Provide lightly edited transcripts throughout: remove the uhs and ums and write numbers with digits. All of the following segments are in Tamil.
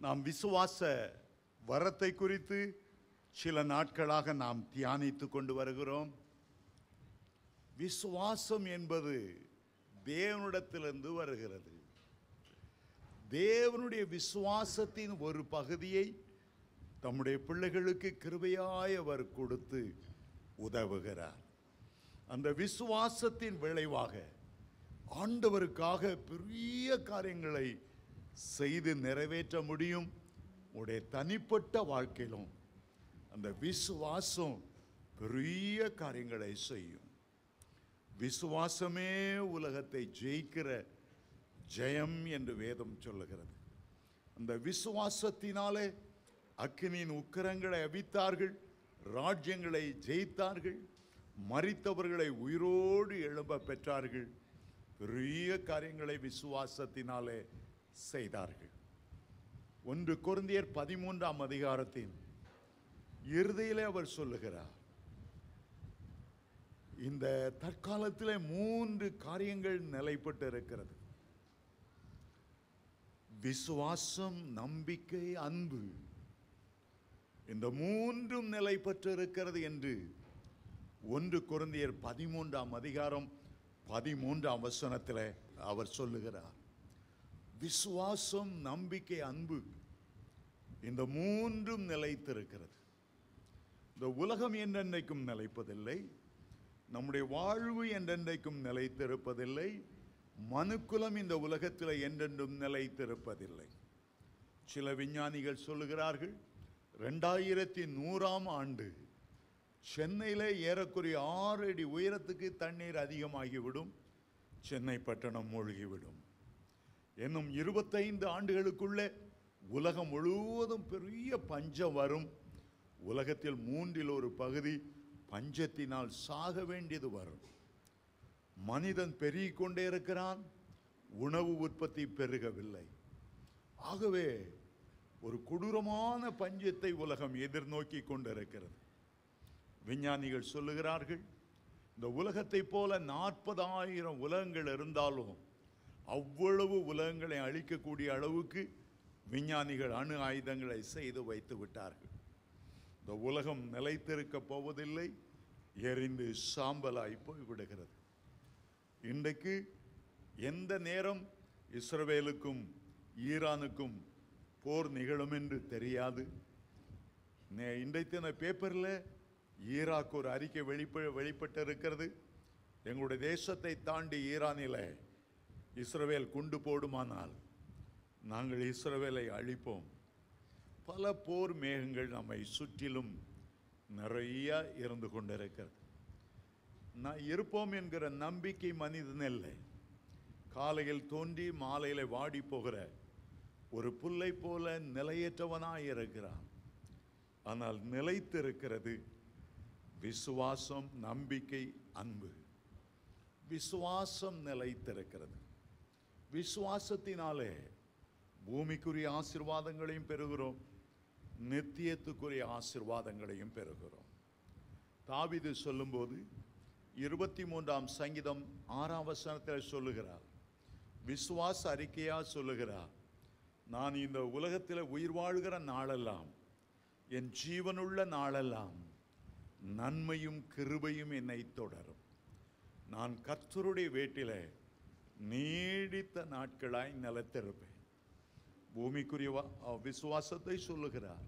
நாம் விசுவாச வரத்தை குறித்து சில நாட்களாக நாம் தியானித்து கொண்டு வருகிறோம். விசுவாசம் என்பது தேவனிடத்திலிருந்து வருகிறது. தேவனுடைய விசுவாசத்தின் ஒரு பகுதியை தம்முடைய பிள்ளைகளுக்கு கிருபையாய் அவர் கொடுத்து உதவுகிறார். அந்த விசுவாசத்தின் விளைவாக ஆண்டவருக்காக பெரிய காரியங்களை செய்து நிறைவேற்ற முடியும். உடைய தனிப்பட்ட வாழ்க்கையிலும் அந்த விசுவாசம் பெரிய காரியங்களை செய்யும். விசுவாசமே உலகத்தை ஜெயிக்கிற ஜெயம் என்று வேதம் சொல்லுகிறது. அந்த விசுவாசத்தினாலே அக்கினியின் உக்கிரங்களை அவித்தார்கள், ராஜ்யங்களை ஜெயித்தார்கள், மரித்தவர்களை உயிரோடு எழும்ப பெற்றார்கள். பெரிய காரியங்களை விசுவாசத்தினாலே செய்தார்கள். 1 கொரிந்தியர் 13ஆம் அதிகாரத்தின் இறுதியிலே அவர் சொல்லுகிறார், இந்த தற்காலத்திலே 3 காரியங்கள் நிலைப்பட்டு இருக்கிறது. விசுவாசம், நம்பிக்கை, அன்பு. இந்த 3ம் நிலை பெற்று இருக்கிறது என்று 1 கொரிந்தியர் 13ஆம் அதிகாரம் 13ஆம் வசனத்தில் அவர் சொல்லுகிறார். விசுவாசம், நம்பிக்கை, அன்பு, இந்த 3ம் நிலைத்திருக்கிறது. இந்த உலகம் என்றென்றைக்கும் நிலைப்பதில்லை, நம்முடைய வாழ்வு என்றென்றைக்கும் நிலைத்திருப்பதில்லை, மனுக்குலம் இந்த உலகத்தில் என்றென்றும் நிலைத்திருப்பதில்லை. சில விஞ்ஞானிகள் சொல்லுகிறார்கள், 2100ஆம் ஆண்டு சென்னையில் ஏறக்குறைய 6 அடி உயரத்துக்கு தண்ணீர் அதிகமாகிவிடும், சென்னை பட்டணம் மூழ்கிவிடும். இன்னும் 25 ஆண்டுகளுக்குள்ளே உலகம் முழுவதும் பெரிய பஞ்சம் வரும். உலகத்தில் 3இல் 1 பகுதி பஞ்சத்தினால் சாக வேண்டியது வரும். மனிதன் பெருகிக் கொண்டே இருக்கிறான், உணவு உற்பத்தி பெருகவில்லை. ஆகவே ஒரு கொடூரமான பஞ்சத்தை உலகம் எதிர்நோக்கி கொண்டிருக்கிறது. விஞ்ஞானிகள் சொல்லுகிறார்கள், இந்த உலகத்தை போல 40,000 உலகங்கள் இருந்தாலும் அவ்வளவு உலகங்களை அழிக்கக்கூடிய அளவுக்கு விஞ்ஞானிகள் அணு ஆயுதங்களை செய்து வைத்து விட்டார்கள். இந்த உலகம் நிலைத்திருக்க போவதில்லை, எரிந்து சாம்பலாய் போய்விடுகிறது. இன்றைக்கு எந்த நேரம் இஸ்ரவேலுக்கும் ஈரானுக்கும் போர் நிகழும் என்று தெரியாது. இன்றைக்கு பேப்பரில் ஈராக் ஒரு அறிக்கை வெளிப்பட்டு இருக்கிறது. எங்களுடைய தேசத்தை தாண்டி ஈரானில் இஸ்ரவேல் குண்டு போடுமானால் நாங்கள் இஸ்ரவேலை அழிப்போம். பல போர் மேகங்கள் நம்மை சுற்றிலும் நிறைய இருந்து கொண்டிருக்கிறது. நான் இருப்போம் என்கிற நம்பிக்கை மனிதன் இல்லை. காலையில் தோன்றி மாலையில் வாடி போகிற ஒரு புல்லை போல நிலையற்றவனாய் இருக்கிறான். ஆனால் நிலைத்திருக்கிறது விசுவாசம், நம்பிக்கை, அன்பு. விசுவாசம் நிலைத்திருக்கிறது. விசுவாசத்தினாலே பூமிக்குரிய ஆசீர்வாதங்களையும் பெறுகிறோம், நித்தியத்துக்குரிய ஆசீர்வாதங்களையும் பெறுகிறோம். தாவீது சொல்லும்போது 23ஆம் சங்கீதம் 6ஆம் வசனத்தில் சொல்லுகிறார், விசுவாச அறிக்கையா சொல்லுகிறார், நான் இந்த உலகத்தில் உயிர் வாழ்கிற நாளெல்லாம், என் ஜீவனுள்ள நாளெல்லாம் நன்மையும் கிருபையும் என்னை தொடரும். நான் கர்த்தருடைய வீட்டிலே நீடித்த நாட்களாய் நிலைத்திருப்பேன். பூமிக்குரிய விசுவாசத்தை சொல்லுகிறார்.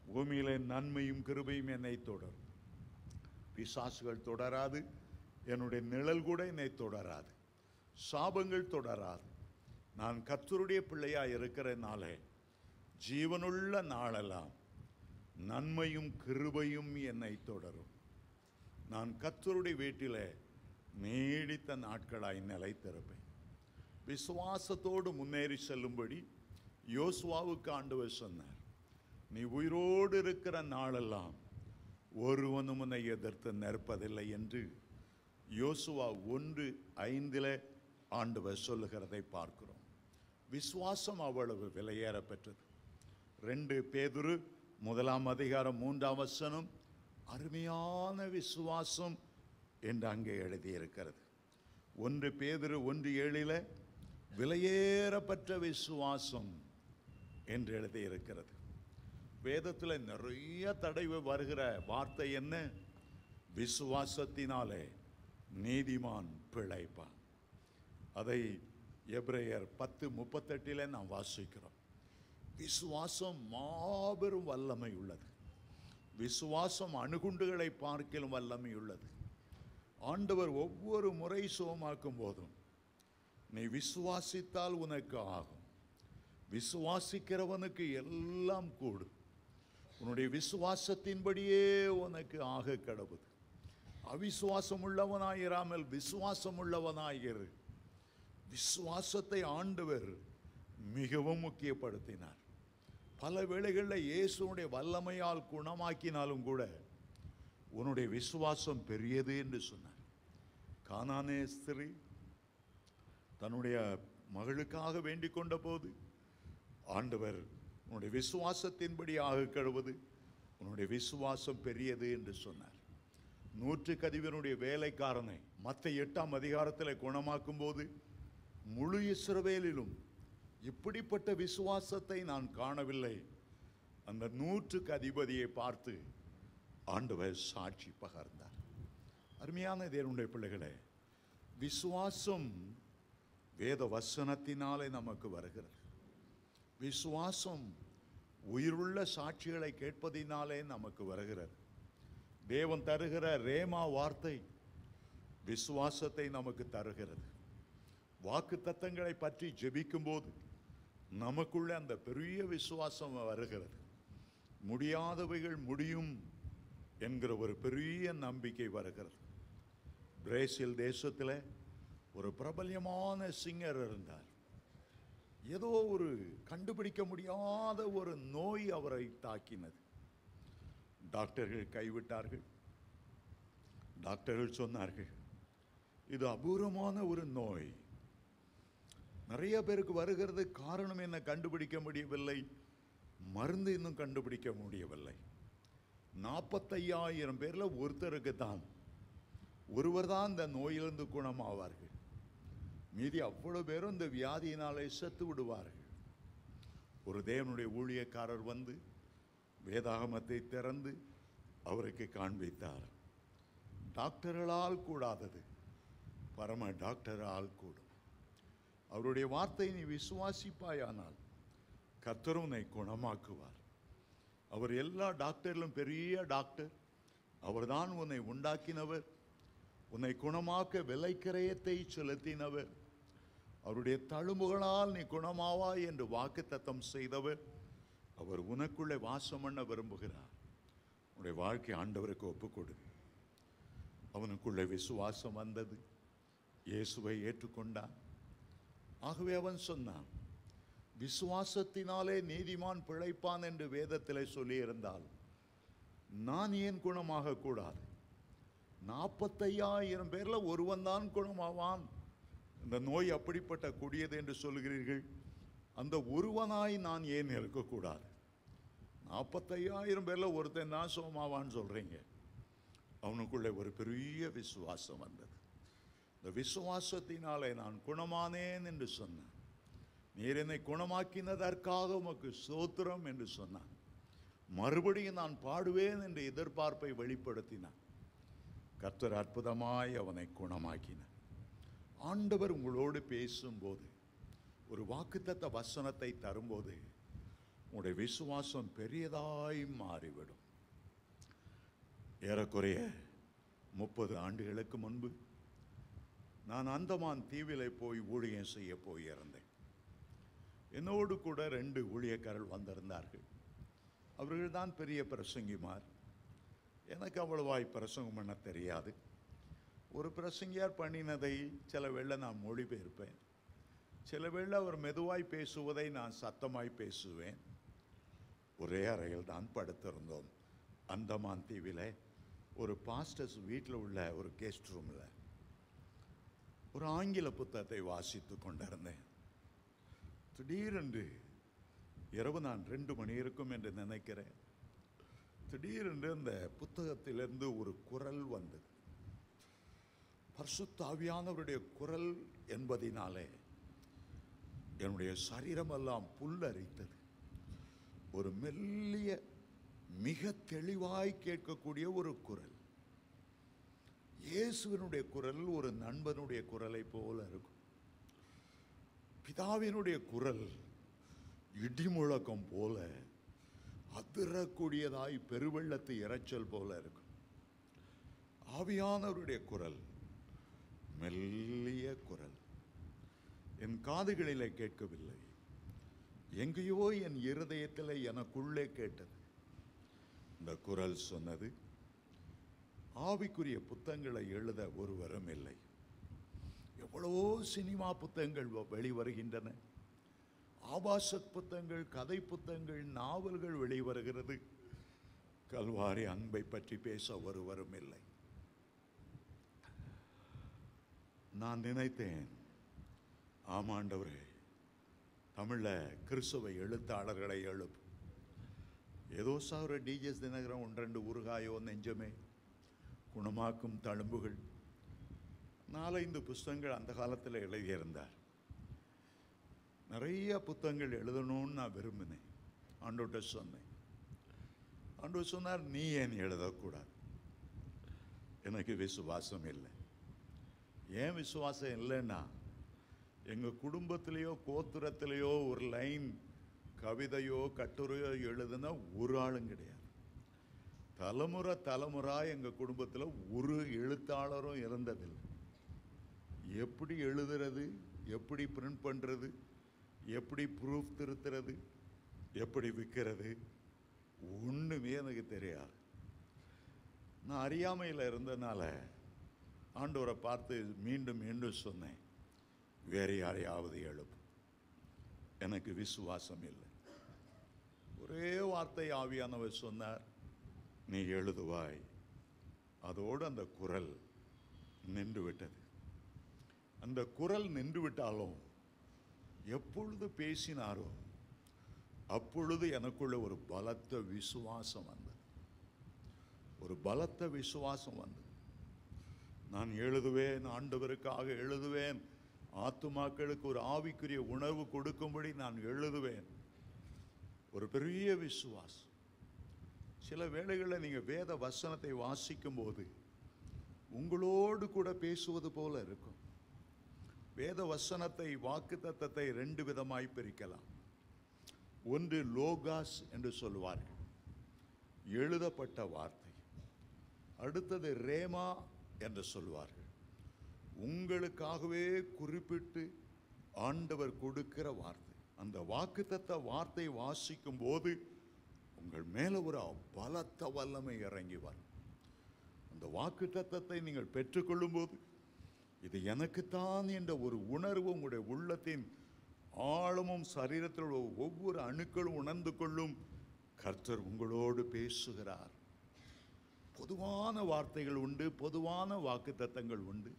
பூமியிலே நன்மையும் கிருபையும் என்னை தொடரும். பிசாசுகள் தொடராது, என்னுடைய நிழல் கூட என்னை தொடராது, சாபங்கள் தொடராது. நான் கர்த்தருடைய பிள்ளையாய் இருக்கிறனாலே ஜீவனுள்ள நாளெல்லாம் நன்மையும் கிருபையும் என்னை தொடரும். நான் கர்த்தருடைய வீட்டிலே நீடித்த நாட்களாய் நிலைத்திருப்பேன். விசுவாசத்தோடு முன்னேறி செல்லும்படி யோசுவாவுக்கு ஆண்டவர் சொன்னார், நீ உயிரோடு இருக்கிற நாளெல்லாம் ஒருவனும் உன்னை எதிர்த்து நிற்பதில்லை என்று யோசுவா 1:5 ஆண்டவர் சொல்லுகிறதை பார்க்கிறோம். விசுவாசம் அவ்வளவு விலையேற பெற்றது. 2 பேதுரு 1ஆம் அதிகாரம் 3ஆம் வசனம் அருமையான விசுவாசம் என்று அங்கே எழுதியிருக்கிறது. 1 பேதுரு 1:7 விலையேறப்பட்ட விசுவாசம் என்று எழுதியிருக்கிறது. வேதத்தில் நிறைய தடவை வருகிற வார்த்தை என்ன? விசுவாசத்தினாலே நீதிமான் பிழைப்பான். அதை எபிரேயர் 10:38 நாம் வாசிக்கிறோம். விசுவாசம் மாபெரும் வல்லமை உள்ளது. விசுவாசம் அணுகுண்டுகளை பார்க்கிலும் வல்லமை உள்ளது. ஆண்டவர் ஒவ்வொரு முறை சுகமாக்கும் போதும் நீ விசுவாசித்தால் உனக்கு ஆகும், விசுவாசிக்கிறவனுக்கு எல்லாம் கூடும், உன்னுடைய விசுவாசத்தின்படியே உனக்கு ஆக கடவுது. அவிசுவாசம் உள்ளவனாயிராமல் விசுவாசம் உள்ளவனாயிரு. விசுவாசத்தை ஆண்டவர் மிகவும் முக்கியப்படுத்தினார். பல வேளைகளில் இயேசுடைய வல்லமையால் குணமாக்கினாலும் கூட உன்னுடைய விசுவாசம் பெரியது என்று சொன்னார். கானானே ஸ்திரீ தன்னுடைய மகளுக்காக வேண்டிக் கொண்ட போது ஆண்டவர் உன்னுடைய விசுவாசத்தின்படி ஆக கழுவது, உன்னுடைய விசுவாசம் பெரியது என்று சொன்னார். 100 கதிவனுடைய வேலைக்காரனை மத்தேயு 8ஆம் அதிகாரத்தில் குணமாக்கும் போது முழு இஸ்ரவேலிலும் இப்படிப்பட்ட விசுவாசத்தை நான் காணவில்லை. அந்த 100க்கு அதிபதியை பார்த்து ஆண்டவர் சாட்சி பகர்ந்தார். அருமையான தேவனுடைய பிள்ளைகளே, விசுவாசம் வேத வசனத்தினாலே நமக்கு வருகிறது. விசுவாசம் உயிருள்ள சாட்சிகளை கேட்பதினாலே நமக்கு வருகிறது. தேவன் தருகிற ரேமா வார்த்தை விசுவாசத்தை நமக்கு தருகிறது. வாக்கு தத்தங்களை பற்றி ஜெபிக்கும் போது நமக்குள்ள அந்த பெரிய விசுவாசம் வருகிறது. முடியாதவைகள் முடியும் என்கிற ஒரு பெரிய நம்பிக்கை வருகிறது. பிரேசில் தேசத்தில் ஒரு பிரபல்யமான சிங்கர் இருந்தார். ஏதோ ஒரு கண்டுபிடிக்க முடியாத ஒரு நோய் அவரை தாக்கினது. டாக்டர்கள் கைவிட்டார்கள். டாக்டர்கள் சொன்னார்கள், இது அபூர்வமான ஒரு நோய், நிறைய பேருக்கு வருகிறது, காரணம் என்ன கண்டுபிடிக்க முடியவில்லை, மருந்து இன்னும் கண்டுபிடிக்க முடியவில்லை. 45,000 பேர்ல ஒருத்தருக்கு தான், ஒருவர் தான் இந்த நோயிலிருந்து குணமாவார்கள். மீதி அவ்வளவு பேரும் இந்த வியாதியினாலே செத்து விடுவார்கள். ஒரு தேவனுடைய ஊழியக்காரர் வந்து வேதாகமத்தை திறந்து அவருக்கு காண்பித்தார். டாக்டர்களால் கூடாதது பரம டாக்டரால் கூடும். அவருடைய வார்த்தை நீ விசுவாசிப்பாயானால் கர்த்தர் உன்னை குணமாக்குவார். அவர் எல்லா டாக்டரிலும் பெரிய டாக்டர். அவர்தான் உன்னை உண்டாக்கினவர், உன்னை குணமாக்க விலைக்கிரயத்தை செலுத்தினவர். அவருடைய தழும்புகளால் நீ குணமாவாய் என்று வாக்குத்தத்தம் செய்தவர். அவர் உனக்குள்ளே வாசம் பண்ண விரும்புகிறார். உன்னுடைய வாழ்க்கை ஆண்டவருக்கு ஒப்புக்கொடு. அவனுக்குள்ளே விசுவாசம் வந்தது, இயேசுவை ஏற்றுக்கொண்டான். ஆகவே அவன் சொன்னான், விசுவாசத்தினாலே நீதிமான் பிழைப்பான் என்று வேதத்திலே சொல்லியிருந்தால் நான் ஏன் குணமாக கூடாது? 45,000 பேர்ல ஒருவன் தான் குணமாவான். இந்த நோய் அப்படிப்பட்ட கொடியது என்று சொல்கிறீர்கள், அந்த ஒருவனாய் நான் ஏன் இருக்கக்கூடாது? 45,000 பேர்ல ஒருத்தன் தான் சுகமாவான்னு சொல்றீங்க. அவனுக்குள்ளே ஒரு பெரிய விசுவாசம் வந்தது. இந்த விசுவாசத்தினாலே நான் குணமானேன் என்று சொன்னான். நீர் என்னை குணமாக்கினதற்காக உமக்கு ஸ்தோத்திரம் என்று சொன்னான். மறுபடியும் நான் பாடுவேன் என்று எதிர்பார்ப்பை வெளிப்படுத்தினான். கர்த்தர் அற்புதமாய் அவனை குணமாக்கினார். ஆண்டவர் உங்களோடு பேசும்போது, ஒரு வாக்குத்தத்த வசனத்தை தரும்போது உங்களுடைய விசுவாசம் பெரியதாய் மாறிவிடும். ஏறக்குறைய 30 ஆண்டுகளுக்கு முன்பு நான் அந்தமான் தீவிலே போய் ஊழியம் செய்ய போயிருந்தேன். என்னோடு கூட 2 ஊழியக்காரர்கள் வந்திருந்தார்கள். அவர்கள் தான் பெரிய பிரசங்கிமார். எனக்கு அவ்வளவாய் பிரசங்கம் பண்ண தெரியாது. ஒரு பிரசங்கியார் பண்ணினதை சில வேளை நான் மொழிபெயர்ப்பேன், சில வேளை அவர் மெதுவாய் பேசுவதை நான் சத்தமாய் பேசுவேன். ஒரே அறையில் தான் படுத்திருந்தோம். அந்தமான் தீவில் ஒரு பாஸ்டர்ஸ் வீட்டில் உள்ள ஒரு கெஸ்ட் ரூமில் ஒரு ஆங்கில புத்தகத்தை வாசித்து கொண்டிருந்தேன். திடீரென்று இரவு நான் 2 மணி இருக்கும் என்று நினைக்கிறேன். திடீரென்று அந்த புத்தகத்திலிருந்து ஒரு குரல் வந்தது. பரிசுத்த ஆவியானவருடைய குரல் என்பதினாலே என்னுடைய சரீரமெல்லாம் புல்லரித்தது. ஒரு மெல்லிய, மிக தெளிவாய் கேட்கக்கூடிய ஒரு குரல். இயேசுவினுடைய குரல் ஒரு நண்பனுடைய குரலை போல இருக்கும். பிதாவினுடைய குரல் இடிமுழக்கம் போல, அதிரக்கூடியதாய் பெருவெள்ளத்து இரைச்சல் போல இருக்கும். ஆவியானவருடைய குரல் மெல்லிய குரல். என் காதுகளிலே கேட்கவில்லை, எங்கேயோ என் இருதயத்தில் எனக்குள்ளே கேட்டது. இந்த குரல் சொன்னது, ஆவிக்குரிய புத்தகங்களை எழுத ஒருவரும் இல்லை. எவ்வளவோ சினிமா புத்தகங்கள் வெளிவருகின்றன, ஆபாச புத்தகங்கள், கதை புத்தகங்கள், நாவல்கள் வெளிவருகிறது. கல்வாரி அன்பை பற்றி பேச ஒருவரும் இல்லை. நான் நினைத்தேன், ஆமாண்டவரே, தமிழில் கிறிஸ்துவ எழுத்தாளர்களை எழுப்பு. ஏதோ சார் டிஜிஎஸ் தினகரன் ஒன்றெண்டு உருகாயோ நெஞ்சமே, குணமாக்கும் தழும்புகள், 4-5 புஸ்தகங்கள் அந்த காலத்தில் எழுதியிருந்தார். நிறைய புத்தகங்கள் எழுதணும்னு நான் விரும்பினேன். ஆண்டவர்கிட்ட சொன்னேன். ஆண்டவர் சொன்னார், நீ ஏன் எழுதக்கூடாது? எனக்கு விசுவாசம் இல்லை. ஏன் விசுவாசம் இல்லைன்னா, எங்கள் குடும்பத்திலேயோ கோத்திரத்திலேயோ ஒரு லைன் கவிதையோ கட்டுரையோ எழுதுனா ஒரு ஆளும் கிடையாது. தலைமுறை எங்கள் குடும்பத்தில் ஒரு எழுத்தாளரும் இருந்ததில்லை. எப்படி எழுதுறது, எப்படி பிரிண்ட் பண்ணுறது, எப்படி ப்ரூஃப் திருத்துறது, எப்படி விற்கிறது, ஒன்றுமே எனக்கு தெரியாது. நான் அறியாமையில் இருந்ததுனால ஆண்டவரை பார்த்து மீண்டும் மீண்டும் சொன்னேன், வேறு யாரையாவது எழுப்பு. எனக்கு விசுவாசம் இல்லை. ஒரே வார்த்தை ஆவியானவர் சொன்னார், நீ எழுதுவாய். அதோடு அந்த குரல் நின்று விட்டது. அந்த குரல் நின்று விட்டாலும் எப்பொழுது பேசினாரோ அப்பொழுது எனக்குள்ள ஒரு பலத்த விசுவாசம் வந்தது. ஒரு பலத்த விசுவாசம் வந்தது. நான் எழுதுவேன், ஆண்டவருக்காக எழுதுவேன், ஆத்துமாக்களுக்கு ஒரு ஆவிக்குரிய உணர்வு கொடுக்கும்படி நான் எழுதுவேன். ஒரு பெரிய விசுவாசம். சில வேளைகளில் நீங்கள் வேத வசனத்தை வாசிக்கும் போது உங்களோடு கூட பேசுவது போல இருக்கும். வேத வசனத்தை, வாக்குத்தத்தத்தை 2 விதமாய் பிரிக்கலாம். ஒன்று லோகாஸ் என்று சொல்வார்கள், எழுதப்பட்ட வார்த்தை. அடுத்தது ரேமா என்று சொல்வார்கள், உங்களுக்காகவே குறிப்பிட்டு ஆண்டவர் கொடுக்கிற வார்த்தை. அந்த வாக்குத்தத்த வார்த்தை வாசிக்கும் போது உங்கள் மேல ஒரு பலத்த வல்லமை இறங்கி வரும். அந்த வாக்குத்தத்தத்தை நீங்கள் பெற்றுக்கொள்ளும் போது இது எனக்குத்தான் என்ற ஒரு உணர்வு உங்களுடைய உள்ளத்தின் ஆழமும் சரீரத்தில் உள்ள ஒவ்வொரு அணுக்களும் உணர்ந்து கொள்ளும். கர்த்தர் உங்களோடு பேசுகிறார். பொதுவான வார்த்தைகள் உண்டு, பொதுவான வாக்குத்தத்தங்கள் உண்டு.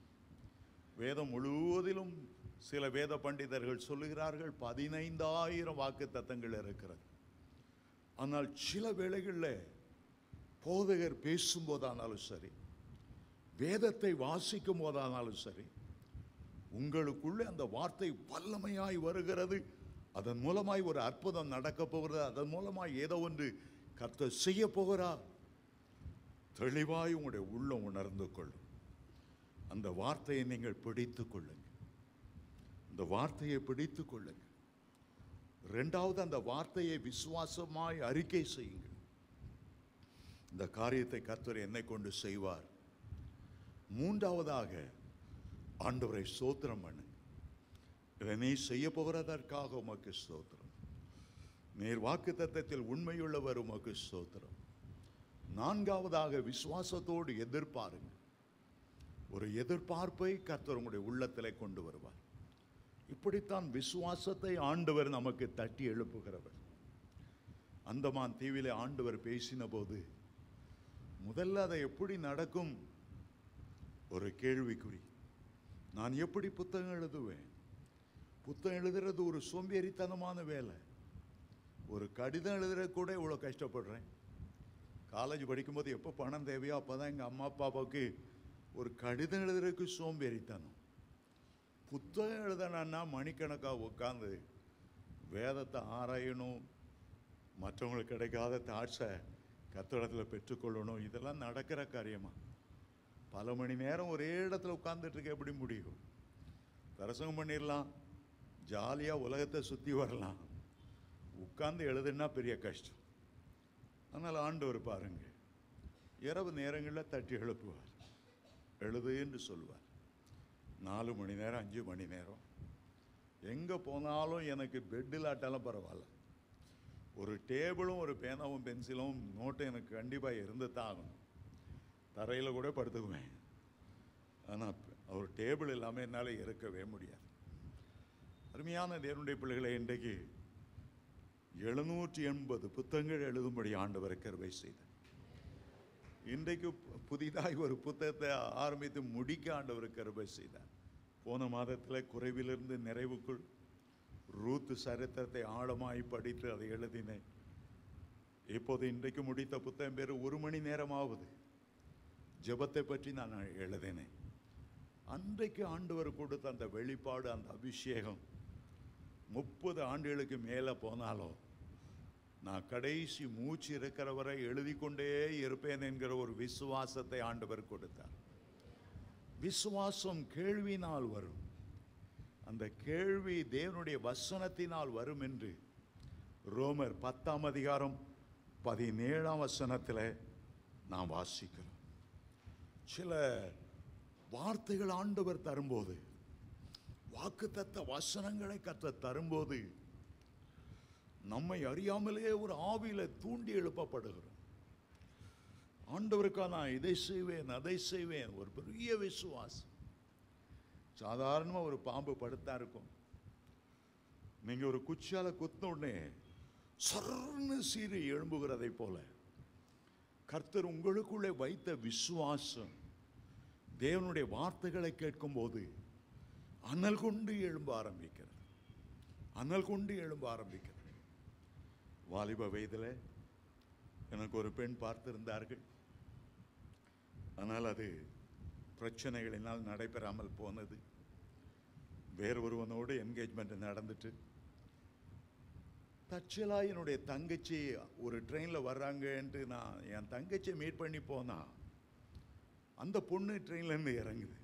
வேதம் முழுவதிலும் சில வேத பண்டிதர்கள் சொல்லுகிறார்கள் 15,000 வாக்குத்தத்தங்கள் இருக்கிறது. ஆனால் சில வேளைகளில் போதகர் பேசும்போதானாலும் சரி, வேதத்தை வாசிக்கும் போதானாலும் சரி, உங்களுக்குள்ளே அந்த வார்த்தை வல்லமையாய் வருகிறது. அதன் மூலமாய் ஒரு அற்புதம் நடக்க போகிறது. அதன் மூலமாய் ஏதோ ஒன்று கர்த்தர் செய்ய போகிறார். தெளிவாய் உங்களுடைய உள்ளம் உணர்ந்து கொள்ளும். அந்த வார்த்தையை நீங்கள் பிடித்து கொள்ளுங்கள். அந்த வார்த்தையை பிடித்து கொள்ளுங்கள். 2வது, அந்த வார்த்தையை விசுவாசமாய் அறிக்கை செய்யுங்கள். இந்த காரியத்தை கர்த்தர் என்னை கொண்டு செய்வார். 3வதாக, ஆண்டவரை ஸ்தோத்திரம் பண்ணு. இதை நீ செய்ய போகிறதற்காக உமக்கு ஸ்தோத்திரம். நீர் வாக்குத்தத்தத்தில் உண்மையுள்ளவர், உமக்கு ஸ்தோத்திரம். 4வதாக, விசுவாசத்தோடு எதிர்பாருங்க. ஒரு எதிர்பார்ப்பை கர்த்தர் உங்களுடைய உள்ளத்திலே கொண்டு வருவார். இப்படித்தான் விசுவாசத்தை ஆண்டவர் நமக்கு தட்டி எழுப்புகிறவர். அந்தமான் தீவிலே ஆண்டவர் பேசின போது முதல்ல அதை எப்படி நடக்கும் ஒரு கேள்விக்குறி. நான் எப்படி புத்தகம் எழுதுவேன்? புத்தகம் எழுதுறது ஒரு சோம்பேறித்தனமான வேலை. ஒரு கடிதம் எழுதுறது கூட இவ்வளோ கஷ்டப்படுறேன். காலேஜ் படிக்கும்போது எப்போ பணம் தேவையோ அப்போ தான் எங்கள் அம்மா அப்பாவுக்கு ஒரு கடிதம் எழுதுறதுக்கு சோம்பேறித்தனம். புத்தகம் எழுதணும்னா மணிக்கணக்காக உட்காந்து வேதத்தை ஆராயணும், மற்றவங்களுக்கு கிடைக்காத தாட்சை கர்த்தரிடத்தில் பெற்றுக்கொள்ளணும். இதெல்லாம் நடக்கிற காரியமா? பல மணி நேரம் ஒரே இடத்துல உட்கார்ந்துட்டு இருக்க எப்படி முடியும்? பிரசங்கம் பண்ணிடலாம், ஜாலியாக உலகத்தை சுற்றி வரலாம், உட்கார்ந்து எழுதுன்னா பெரிய கஷ்டம். அதனால் ஆண்டவர் பாருங்க, இரவு நேரங்களில் தட்டி எழுப்புவார், எழுது என்று சொல்லுவார். 4 மணி நேரம் 5 மணி நேரம் எங்கே போனாலும் எனக்கு பெட்டில் ஆட்டாலும் பரவாயில்ல, ஒரு டேபிளும் ஒரு பேனாவும் பென்சிலும் நோட்டும் எனக்கு கண்டிப்பாக இருந்து தான் ஆகணும். தரையில் கூட படுத்துக்குவேன், ஆனால் ஒரு டேபிள் இல்லாமல் என்னால் இருக்கவே முடியாது. அருமையான தேவனுடைய பிள்ளைகளை, இன்றைக்கு 780 புத்தகங்கள் எழுதும்படி ஆண்டவர் கிருபை செய்தார். இன்றைக்கு புதிதாக ஒரு புத்தகத்தை ஆரம்பித்து முடிக்க ஆண்டவர் கிருபை செய்தார். போன மாதத்தில் குறைவிலிருந்து நிறைவுக்குள் ரூத் சரித்திரத்தை ஆழமாய் படித்து அதை எழுதினேன். இப்போது இன்றைக்கு முடித்த புத்தகம் பேர் 1 மணி நேரமாவது ஜெபத்தை பற்றி நான் எழுதினேன். அன்றைக்கு ஆண்டவர் கொடுத்த அந்த வெளிப்பாடு, அந்த அபிஷேகம் 30 ஆண்டுகளுக்கு மேலே போனாலும் நான் கடைசி மூச்சு இருக்கிறவரை எழுதி கொண்டே இருப்பேன் என்கிற ஒரு விசுவாசத்தை ஆண்டவர் கொடுத்தார். விசுவாசம் கேள்வியினால் வரும், அந்த கேள்வி தேவனுடைய வசனத்தினால் வரும் என்று ரோமர் 10ஆம் அதிகாரம் 17ஆம் வசனத்தில் நாம் வாசிக்கிறோம். சில வார்த்தைகள் ஆண்டவர் தரும்போது, வாக்குத்தத்த வசனங்களை கர்த்தர் தரும்போது, நம்மை அறியாமலே ஒரு ஆவியில தூண்டி எழுப்பப்படுகிறோம். ஆண்டவருக்கா நான் இதை செய்வேன் அதை செய்வேன், ஒரு பெரிய விசுவாசம். சாதாரணமாக ஒரு பாம்பு படுத்தா இருக்கும், நீங்க ஒரு குச்சியால குத்தின உடனே சர்ன்னு சீறி எழும்புகிறதை போல கர்த்தர் உங்களுக்குள்ளே வைத்த விசுவாசம் தேவனுடைய வார்த்தைகளை கேட்கும் போது அனல் கொண்டு எழும்ப ஆரம்பிக்கிறது, அனல் கொண்டு எழும்ப ஆரம்பிக்கிறது. வாலிப வயதில் எனக்கு ஒரு பெண் பார்த்திருந்தார்கள், ஆனால் அது பிரச்சனைகளினால் நடைபெறாமல் போனது. வேறு ஒருவனோடு என்கேஜ்மெண்ட் நடந்துட்டு, தற்செயலாக என்னுடைய தங்கச்சி ஒரு ட்ரெயினில் வர்றாங்கன்ட்டு நான் என் தங்கச்சியை மீட் பண்ணி போனா, அந்த பொண்ணு ட்ரெயின்லேருந்து இறங்குது.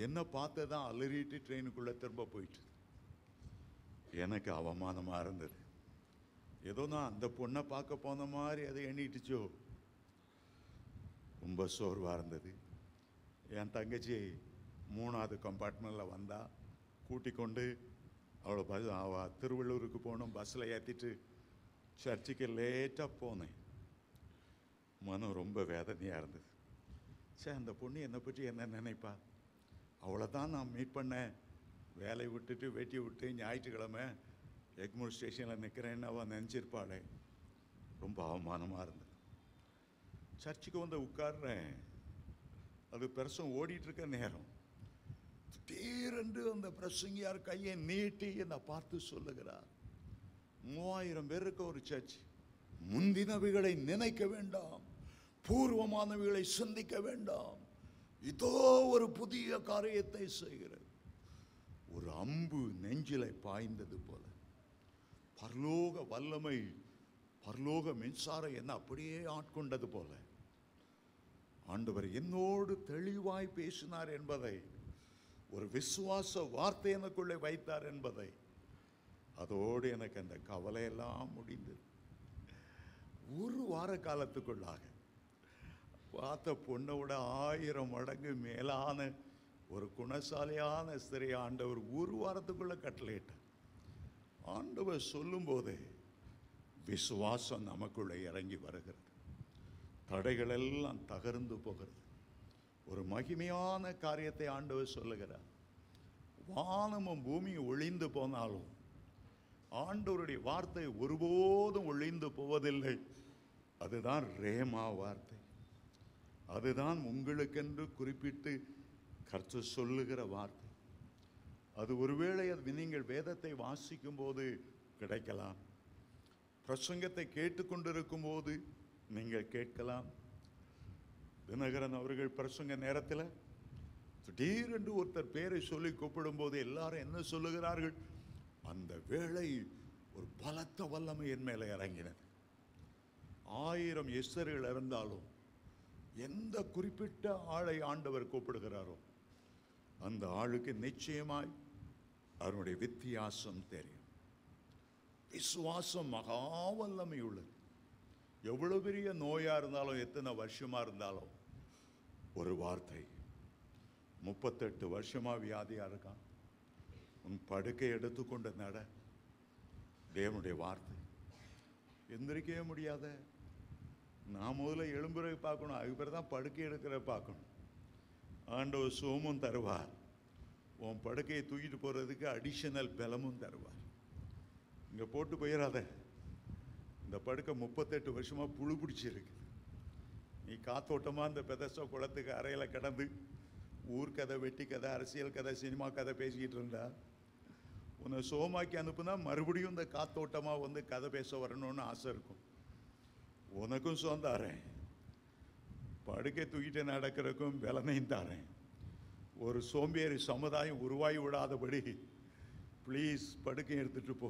என்னை பார்த்து தான் அலறிட்டு ட்ரெயினுக்குள்ளே திரும்ப போயிட்டு. எனக்கு அவமானமாக இருந்தது. ஏதோ நான் அந்த பொண்ணை பார்க்க போன மாதிரி அதை எண்ணிட்டுச்சோ, ரொம்ப சோர்வாக இருந்தது. என் தங்கச்சி 3ஆவது கம்பார்ட்மெண்ட்டில் வந்தா, கூட்டி கொண்டு அவள் திருவள்ளூருக்கு போகணும், பஸ்ஸில் ஏற்றிட்டு சர்ச்சுக்கு லேட்டாக போனேன். மனம் ரொம்ப வேதனையாக இருந்தது. சரி, அந்த பொண்ணு என்னை பற்றி என்ன நினைப்பா, அவளை தான் நான் மீட் பண்ணேன், வேலையை விட்டுட்டு வெட்டி விட்டு ஞாயிற்றுக்கிழமை எக்மூர் ஸ்டேஷனில் நிற்கிறேன்னு அவன் நினச்சிருப்பாளே. ரொம்ப அவமானமாக இருந்தது. சர்ச்சுக்கு வந்து உட்கார்றேன், அது பிரசங்கம் ஓடிட்டுருக்க நேரம், திடீரென்று அந்த பிரசங்கியார் கையை நீட்டி என்னை பார்த்து சொல்லுகிறார், 3000 பேர் இருக்க ஒரு சர்ச், முந்தினவைகளை நினைக்க வேண்டாம், பூர்வமானவைகளை சிந்திக்க வேண்டாம், இதோ ஒரு புதிய காரியத்தை செய்கிறது. ஒரு அம்பு நெஞ்சிலை பாய்ந்தது போல பரலோக வல்லமை, பரலோக மின்சாரம் என்ன அப்படியே ஆட்கொண்டது போல ஆண்டவர் என்னோடு தெளிவாய் பேசினார் என்பதை, ஒரு விசுவாச வார்த்தை எனக்குள்ளே வைத்தார் என்பதை, அதோடு எனக்கு அந்த கவலையெல்லாம் முடிந்தது. ஒரு வார காலத்துக்குள்ளாக பார்த்த பொண்ணை விட 1000 மடங்கு மேலான ஒரு குணசாலியான ஸ்திரீ ஆண்டவர் ஒரு வாரத்துக்குள்ள கட்டளையிட்டார். ஆண்டவர் சொல்லும் போதே விசுவாசம் நமக்குள்ளே இறங்கி வருகிறது, தடைகள் எல்லாம் தகர்ந்து போகிறது. ஒரு மகிமையான காரியத்தை ஆண்டவர் சொல்லுகிறார். வானமும் பூமியும் ஒழிந்து போனாலும் ஆண்டவருடைய வார்த்தை ஒருபோதும் ஒழிந்து போவதில்லை. அதுதான் ரேமா வார்த்தை, அதுதான் உங்களுக்கென்று குறிப்பிட்டு கர்த்தர் சொல்லுகிற வார்த்தை. அது ஒருவேளை அது நீங்கள் வேதத்தை வாசிக்கும் போது கிடைக்கலாம், பிரசங்கத்தை கேட்டுக்கொண்டிருக்கும் போது நீங்கள் கேட்கலாம். தினகரன் அவர்கள் பிரசங்க நேரத்தில் திடீரென்று ஒருத்தர் பேரை சொல்லி கூப்பிடும் போது எல்லாரும் என்ன சொல்லுகிறார்கள், அந்த வேளை ஒரு பலத்த வல்லமை என் மேலே இறங்கினது. 1000 எஸ்தர்கள் இருந்தாலும் எந்த குறிப்பிட்ட ஆளை ஆண்டவர் கூப்பிடுகிறாரோ அந்த ஆளுக்கு நிச்சயமாய் அவருடைய வித்தியாசம் தெரியும். விசுவாசம் மகா வல்லமை உள்ளது. எவ்வளவு பெரிய நோயா இருந்தாலும், எத்தனை வருஷமா இருந்தாலும், ஒரு வார்த்தை, 38 வருஷமா வியாதியா இருக்கான், உன் படுக்கை எடுத்துக்கொண்டு நட, தேவனுடைய வார்த்தை. எந்திரிக்கவே முடியாத, நான் முதல்ல எழும்புறதை பார்க்கணும், அதுக்கு பிறகு தான் படுக்கை எடுக்கிறத பார்க்கணும். ஆண்டவர் சுகமும் தருவார், உன் படுக்கையை தூக்கிட்டு போகிறதுக்கு அடிஷனல் பலமும் தருவார். இங்கே போட்டு போயிடாத, இந்த படுக்கை 38 வருஷமா புழு பிடிச்சிருக்கு. நீ காத்தோட்டமாக இந்த பெதசோ குளத்துக்கு அறையில் கிடந்து ஊர் கதை, வெட்டி கதை, அரசியல் கதை, சினிமா கதை பேசிக்கிட்டு இருந்தா, உன்னை சோமாக்கி அனுப்புனா மறுபடியும் இந்த காத்தோட்டமாக வந்து கதை பேச வரணும்னு ஆசை இருக்கும். உனக்கும் சுகம் தாரேன், படுக்கை தூக்கிட்டு நடக்கிறதுக்கும் பலனையும் தாரேன். ஒரு சோம்பேறி சமுதாயம் உருவாகி விடாதபடி ப்ளீஸ் படுக்கை எடுத்துட்டு போ.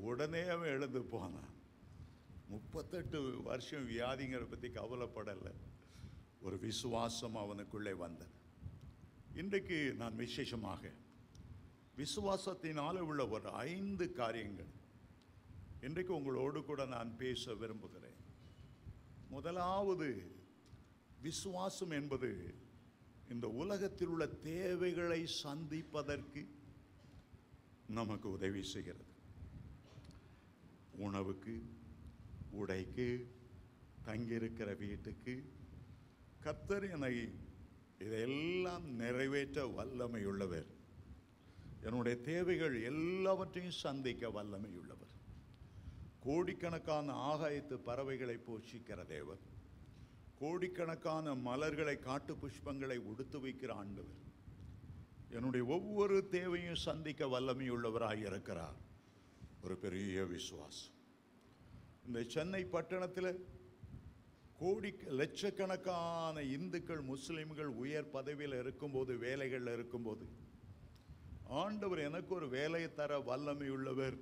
உடனே அவன் எழுந்து போனான். 38 வருஷம் வியாதிங்கிற பற்றி கவலைப்படலை. ஒரு விசுவாசம் அவனுக்குள்ளே வந்தது. இன்றைக்கு நான் விசேஷமாக விசுவாசத்தினால உள்ள ஒரு 5 காரியங்கள் இன்றைக்கு உங்களோடு கூட நான் பேச விரும்புகிறேன். முதலாவது, விசுவாசம் என்பது இந்த உலகத்தில் உள்ள தேவைகளை சந்திப்பதற்கு நமக்கு உதவி செய்கிறது. உணவுக்கு, உடைக்கு, தங்கியிருக்கிற வீட்டுக்கு. கர்த்தர் என்னை இதையெல்லாம் நிறைவேற்ற வல்லமையுள்ளவர். என்னுடைய தேவைகள் எல்லாவற்றையும் சந்திக்க வல்லமையுள்ளவர். கோடிக்கணக்கான ஆகாயத்து பறவைகளை போஷிக்கிற தேவர், கோடிக்கணக்கான மலர்களை, காட்டு புஷ்பங்களை உடுத்து வைக்கிற ஆண்டவர் என்னுடைய ஒவ்வொரு தேவையும் சந்திக்க வல்லமையுள்ளவராக இருக்கிறார். ஒரு பெரிய விசுவாசம். இந்த சென்னை பட்டணத்தில் லட்சக்கணக்கான இந்துக்கள், முஸ்லிம்கள் உயர் பதவியில் இருக்கும்போது, வேலைகளில் இருக்கும்போது, ஆண்டவர் எனக்கு ஒரு வேலையை தர வல்லமையுள்ளவர்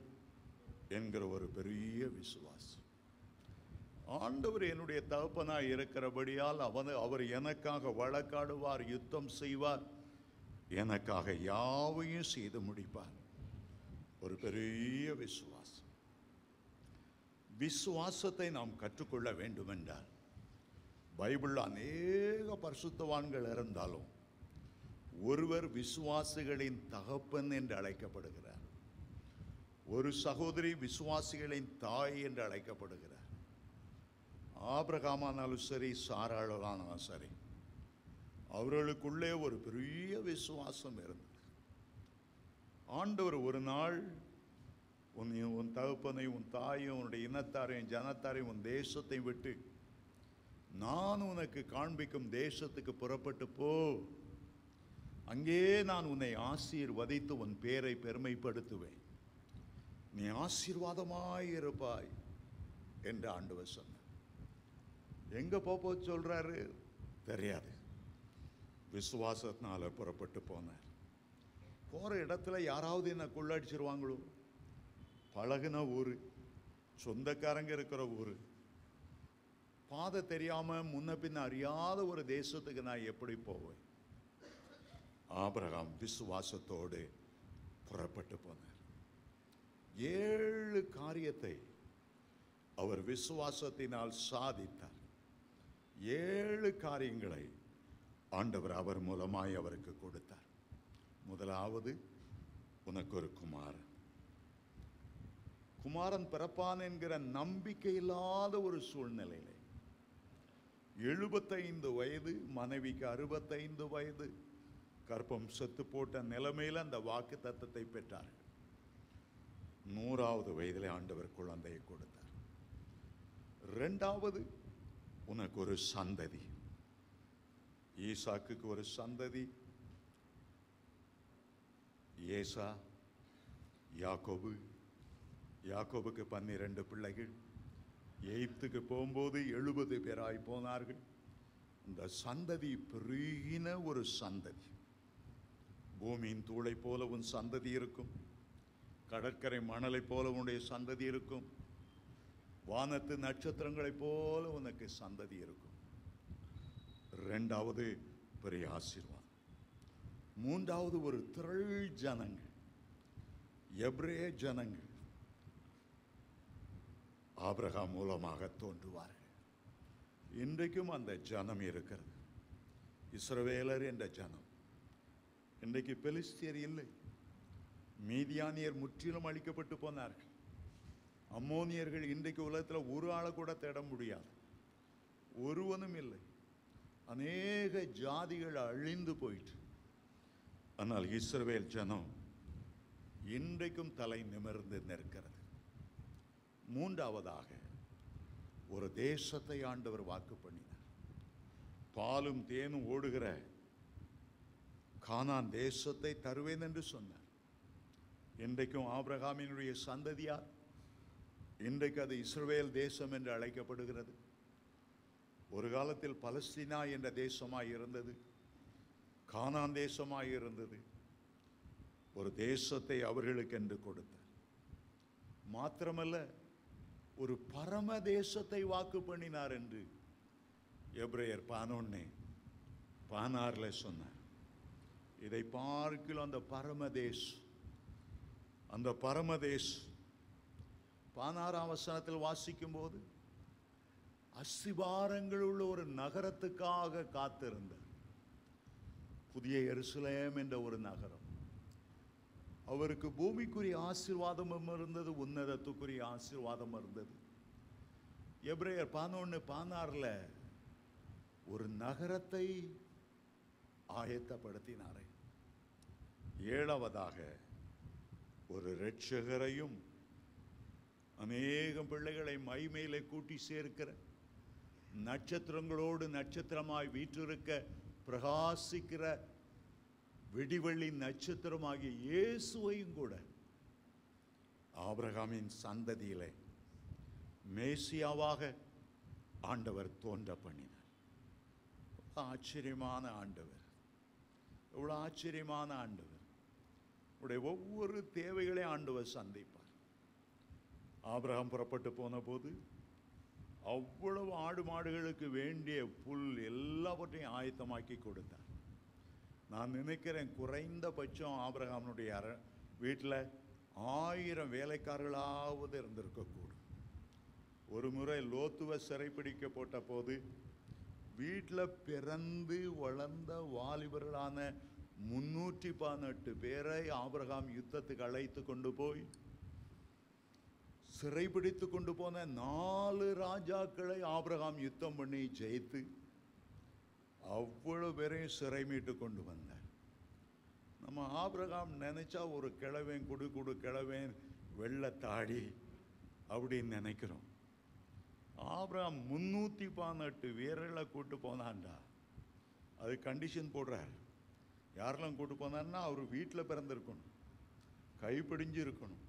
என்கிற ஒரு பெரிய விசுவாசம். ஆண்டவர் என்னுடைய தகப்பனாய் இருக்கிறபடியால் அவர் எனக்காக வழக்காடுவார், யுத்தம் செய்வார், எனக்காக யாவையும் செய்து முடிப்பார். ஒரு பெரிய விசுவாசம். விசுவாசத்தை நாம் கற்றுக்கொள்ள வேண்டும் என்றால், பைபிளில் அநேக பரிசுத்தவான்கள் இருந்தாலும் ஒருவர் விசுவாசிகளின் தகப்பன் என்று அழைக்கப்படுகிறார். ஒரு சகோதரி விசுவாசிகளின் தாய் என்று அழைக்கப்படுகிறார். ஆபிரகாமானாலும் சரி, சாராளானாலும் சரி, அவர்களுக்குள்ளே ஒரு பெரிய விசுவாசம் இருந்தது. ஆண்டவர் ஒரு நாள் உன் தகப்பனை, உன் தாயும், உன்னுடைய இனத்தாரையும், ஜனத்தாரையும், உன் தேசத்தை விட்டு நான் உனக்கு காண்பிக்கும் தேசத்துக்கு புறப்பட்டு போ, அங்கே நான் உன்னை ஆசீர்வதித்து உன் பேரை பெருமைப்படுத்துவேன், நீ ஆசீர்வாதமாயிருப்பாய் என்று ஆண்டவர் சொன்னார். எங்க போக சொல்றாரு தெரியாது. விசுவாசத்தினால புறப்பட்டு போனார். போற இடத்துல யாராவது என்ன கொள்ளடிச்சிருவாங்களோ, பழகுன ஊரு, சொந்தக்காரங்க இருக்கிற ஊரு, பாதை தெரியாம முன்ன பின்ன அறியாத ஒரு தேசத்துக்கு நான் எப்படி போவேன்? ஆபிரகாம் விசுவாசத்தோடு புறப்பட்டு போனார். 7 காரியத்தை அவர் விசுவாசத்தினால் சாதித்தார். 7 காரியங்களை ஆண்டவர் அவர் மூலமாய் அவருக்கு கொடுத்தார். முதலாவது, உனக்கு ஒரு குமாரன் பிறப்பான் என்கிற நம்பிக்கை இல்லாத ஒரு சூழ்நிலையில 75 வயது, மனைவிக்கு 65 வயது, கர்ப்பம் செத்து போட்ட நிலைமையில் அந்த வாக்கு தத்தத்தை பெற்றார்கள். 100வது வயதிலே ஆண்டவர் குழந்தையை கொடுத்தார். 2வது, உனக்கு ஒரு சந்ததி. ஈசாக்குக்கு ஒரு சந்ததி, ஏசா, யாக்கோபு. யாக்கோபுக்கு 12 பிள்ளைகள். எகிப்துக்கு போகும்போது 70 பேராய் போனார்கள். இந்த சந்ததி பெருகின ஒரு சந்ததி. பூமியின் தூளை போல உன் சந்ததி இருக்கும். கடற்கரை மணலைப் போல உன்னுடைய சந்ததி இருக்கும். வானத்து நட்சத்திரங்களைப் போல உனக்கு சந்ததி இருக்கும். இரண்டாவது பெரிய ஆசீர்வாதம். மூன்றாவது ஒரு திரள் ஜனங்கள், எபிரேய ஜனங்கள் ஆபிரகாம் மூலமாக தோன்றுவார்கள். இன்றைக்கும் அந்த ஜனம் இருக்கிறது, இஸ்ரவேலர் என்ற ஜனம். இன்றைக்கு பெலிஸ்தியர் இல்லை, மீதியானியர் முற்றிலும் அழிக்கப்பட்டு போனார்கள். அம்மோனியர்கள் இன்றைக்கு உலகத்தில் ஒரு ஆளை கூட தேட முடியாது, ஒருவனும் இல்லை. அநேக ஜாதிகள் அழிந்து போயிற்று. ஆனால் இஸ்ரவேல் ஜனம் இன்றைக்கும் தலை நிமிர்ந்து நிற்கிறது. மூன்றாவதாக ஒரு தேசத்தை ஆண்டவர் வாக்கு பண்ணினார். பாலும் தேனும் ஓடுகிற கானான் தேசத்தை தருவேன் என்று சொன்னார். இன்றைக்கும் ஆபிரகாமினுடைய சந்ததியார், இன்றைக்கு அது இஸ்ரவேல் தேசம் என்று அழைக்கப்படுகிறது. ஒரு காலத்தில் பலஸ்தீனா என்ற தேசமாய் இருந்தது, கானான் தேசமாய் இருந்தது. ஒரு தேசத்தை அவர்களுக்கு என்று கொடுத்தார். மாத்திரமல்ல, ஒரு பரம தேசத்தை வாக்கு பண்ணினார் என்று எபிரேயர் 11:16 சொன்னார். இதை பார்க்கலாம். அந்த பரமதேஷ், அந்த பரமதேஷ் 16ஆம் வசனத்தில் வாசிக்கும் போது அஸ்திபாரங்கள் உள்ள ஒரு நகரத்துக்காக காத்திருந்தார். புதிய எருசலேம் என்ற ஒரு நகரம். அவருக்கு பூமிக்குரிய ஆசீர்வாதமும் இருந்தது, உன்னதத்துக்குரிய ஆசீர்வாதம் இருந்தது. எபிரேயர் 11:16 ஒரு நகரத்தை ஆயத்தப்படுத்தினாரே. ஏழாவதாக ஒரு இரட்சகரையும் அநேக பிள்ளைகளை மைமேலே கூட்டி சேர்க்கிற, நட்சத்திரங்களோடு நட்சத்திரமாய் வீற்றிருக்க பிரகாசிக்கிற விடிவெள்ளி நட்சத்திரமாகிய இயேசுவையும் கூட ஆபிரகாமின் சந்ததியிலே மேசியாவாக ஆண்டவர் தோன்ற பண்ணினார். ஆச்சரியமான ஆண்டவர், எவ்வளவு ஆச்சரியமான ஆண்டவர். உடைய ஒவ்வொரு தேவைகளை ஆண்டவர் சந்திப்பார். ஆபிரகாம் புறப்பட்டு போன போது அவ்வளவு ஆடு மாடுகளுக்கு வேண்டிய புல் எல்லாவற்றையும் ஆயத்தமாக்கி கொடுத்தார். நான் நினைக்கிறேன், குறைந்தபட்சம் ஆபிரகாமுடைய வீட்டில் 1000 வேலைக்காரர்களாவது இருந்திருக்கக்கூடும். ஒரு முறை லோத்துவ சிறைப்பிடிக்க போட்ட போது வீட்டில் பிறந்து வளர்ந்த வாலிபர்களான 318 பேரை ஆபிரகாம் யுத்தத்துக்கு அழைத்து கொண்டு போய் சிறைப்பிடித்து கொண்டு போன 4 ராஜாக்களை ஆபிரகாம் யுத்தம் பண்ணி ஜெயித்து அவ்வளவு பேரையும் சிறை மீட்டு கொண்டு வந்தார். நம்ம ஆபிரகாம் நினைச்சா ஒரு கிழவன் குடு கிழவன் வெள்ளத்தாடி அப்படின்னு நினைக்கிறோம். ஆபிரகாம் 318 வீரர்களை கூட்டு போனான்டா. அது கண்டிஷன் போடுறார். யாரெல்லாம் கூட்டு போனான்னா அவர் வீட்டில் பிறந்திருக்கணும், கைப்பிடிஞ்சு இருக்கணும்,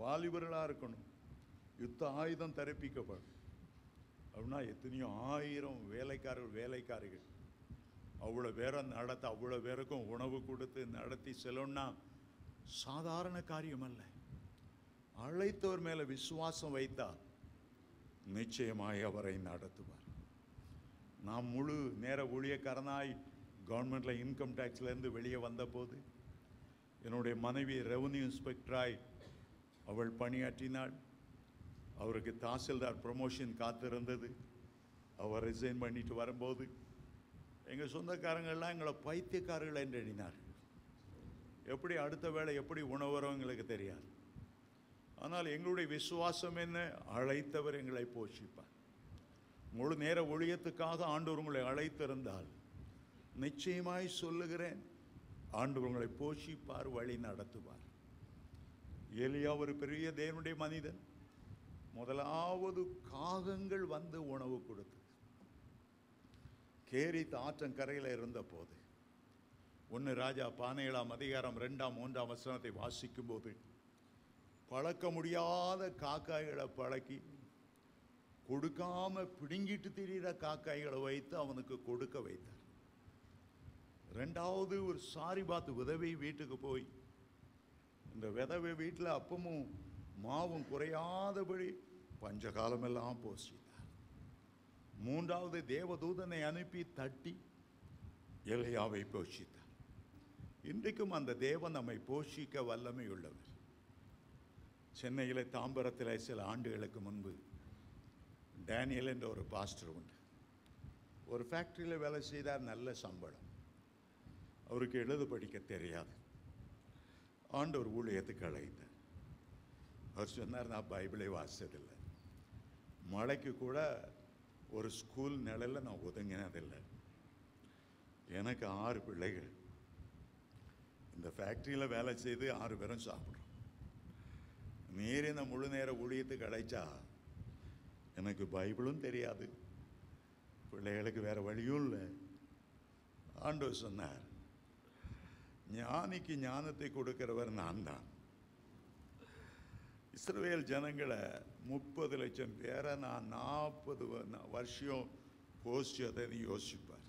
வாலிபர்களாக இருக்கணும், யுத்த ஆயுதம் தரப்பிக்கப்படும். அப்படின்னா எத்தனையோ 1000 வேலைக்காரிகள் அவ்வளோ பேரை நடத்த, அவ்வளோ பேருக்கும் உணவு கொடுத்து நடத்தி செல்லணும்னா சாதாரண காரியம் அல்ல. அழைத்தவர் மேலே விசுவாசம் வைத்தால் நிச்சயமாய் அவரை நடத்துவார். நான் முழு நேர ஊழியக்காரனாய் கவர்மெண்ட்டில் இன்கம் டேக்ஸ்லேருந்து வெளியே வந்தபோது என்னுடைய மனைவி ரெவன்யூ இன்ஸ்பெக்டராய் அவள் பணியாற்றினாள். அவருக்கு தாசில்தார் ப்ரமோஷன் காத்திருந்தது. அவர் ரிசைன் பண்ணிட்டு வரும்போது எங்கள் சொந்தக்காரங்கள்லாம் எங்களை பைத்தியக்காரர்கள் என்று எண்ணினார்கள். எப்படி அடுத்த வேளை எப்படி உணவரும் எங்களுக்கு தெரியாது. ஆனால் எங்களுடைய விசுவாசம் என்ன? அழைத்தவர் எங்களை போஷிப்பார். முழு நேர ஊழியத்துக்காக ஆண்டவர் உங்களை அழைத்திருந்தால் நிச்சயமாய் சொல்லுகிறேன், ஆண்டவர் உங்களை போஷிப்பார், வழி நடத்துவார். எலியா ஒரு பெரிய தேவனுடைய மனிதன். முதலாவது காகங்கள் வந்து உணவு கொடுத்தது. கேரித் ஆற்றங்கரையில் இருந்த போது 1 ராஜா 17ஆம் அதிகாரம் 2ஆம் 3ஆம் வசனத்தை வாசிக்கும் போது பழக்க முடியாத காக்காய்களை பழக்கி கொடுக்காம பிடுங்கிட்டு திரிகிற காக்காய்களை வைத்து அவனுக்கு கொடுக்க வைத்தார். 2வது ஒரு சாரிபாத் உதவி வீட்டுக்கு போய் இந்த விதவை வீட்டில் அப்பமும் மாவும் குறையாதபடி பஞ்சகாலமெல்லாம் போஷித்தார். மூன்றாவது தேவதூதனை அனுப்பி தட்டி எலியாவை போஷித்தார். இன்றைக்கும் அந்த தேவன் நம்மை போஷிக்க வல்லமை உள்ளவர். சென்னையில் தாம்பரத்தில் சில ஆண்டுகளுக்கு முன்பு டேனியல் என்ற ஒரு பாஸ்டர் உண்டு. ஒரு ஃபேக்ட்ரியில் வேலை செய்தார், நல்ல சம்பளம். அவருக்கு எழுத படிக்க தெரியாது. ஆண்டவர் ஊழியத்துக்கு அழைத்தார். அவர் சொன்னார், நான் பைபிளை வாசித்ததில்லை, மழைக்கு கூட ஒரு ஸ்கூல் நிலையில் நான் ஒதுங்கினதில்லை, எனக்கு 6 பிள்ளைகள், இந்த ஃபேக்ட்ரியில் வேலை செய்து 6 பேரும் சாப்பிட்றோம், நீர் இந்த முழு நேர ஊழியத்துக்கு அழைச்சா எனக்கு பைபிளும் தெரியாது, பிள்ளைகளுக்கு வேற வழியும் இல்லை. ஆண்டவர் சொன்னார், ஞானிக்கு ஞானத்தை கொடுக்கிறவர் நான் தான். இஸ்ரவேல் ஜனங்களை 30 லட்சம் பேரை நான் 40 வருஷம் போஷிச்சதை யோசிப்பார்.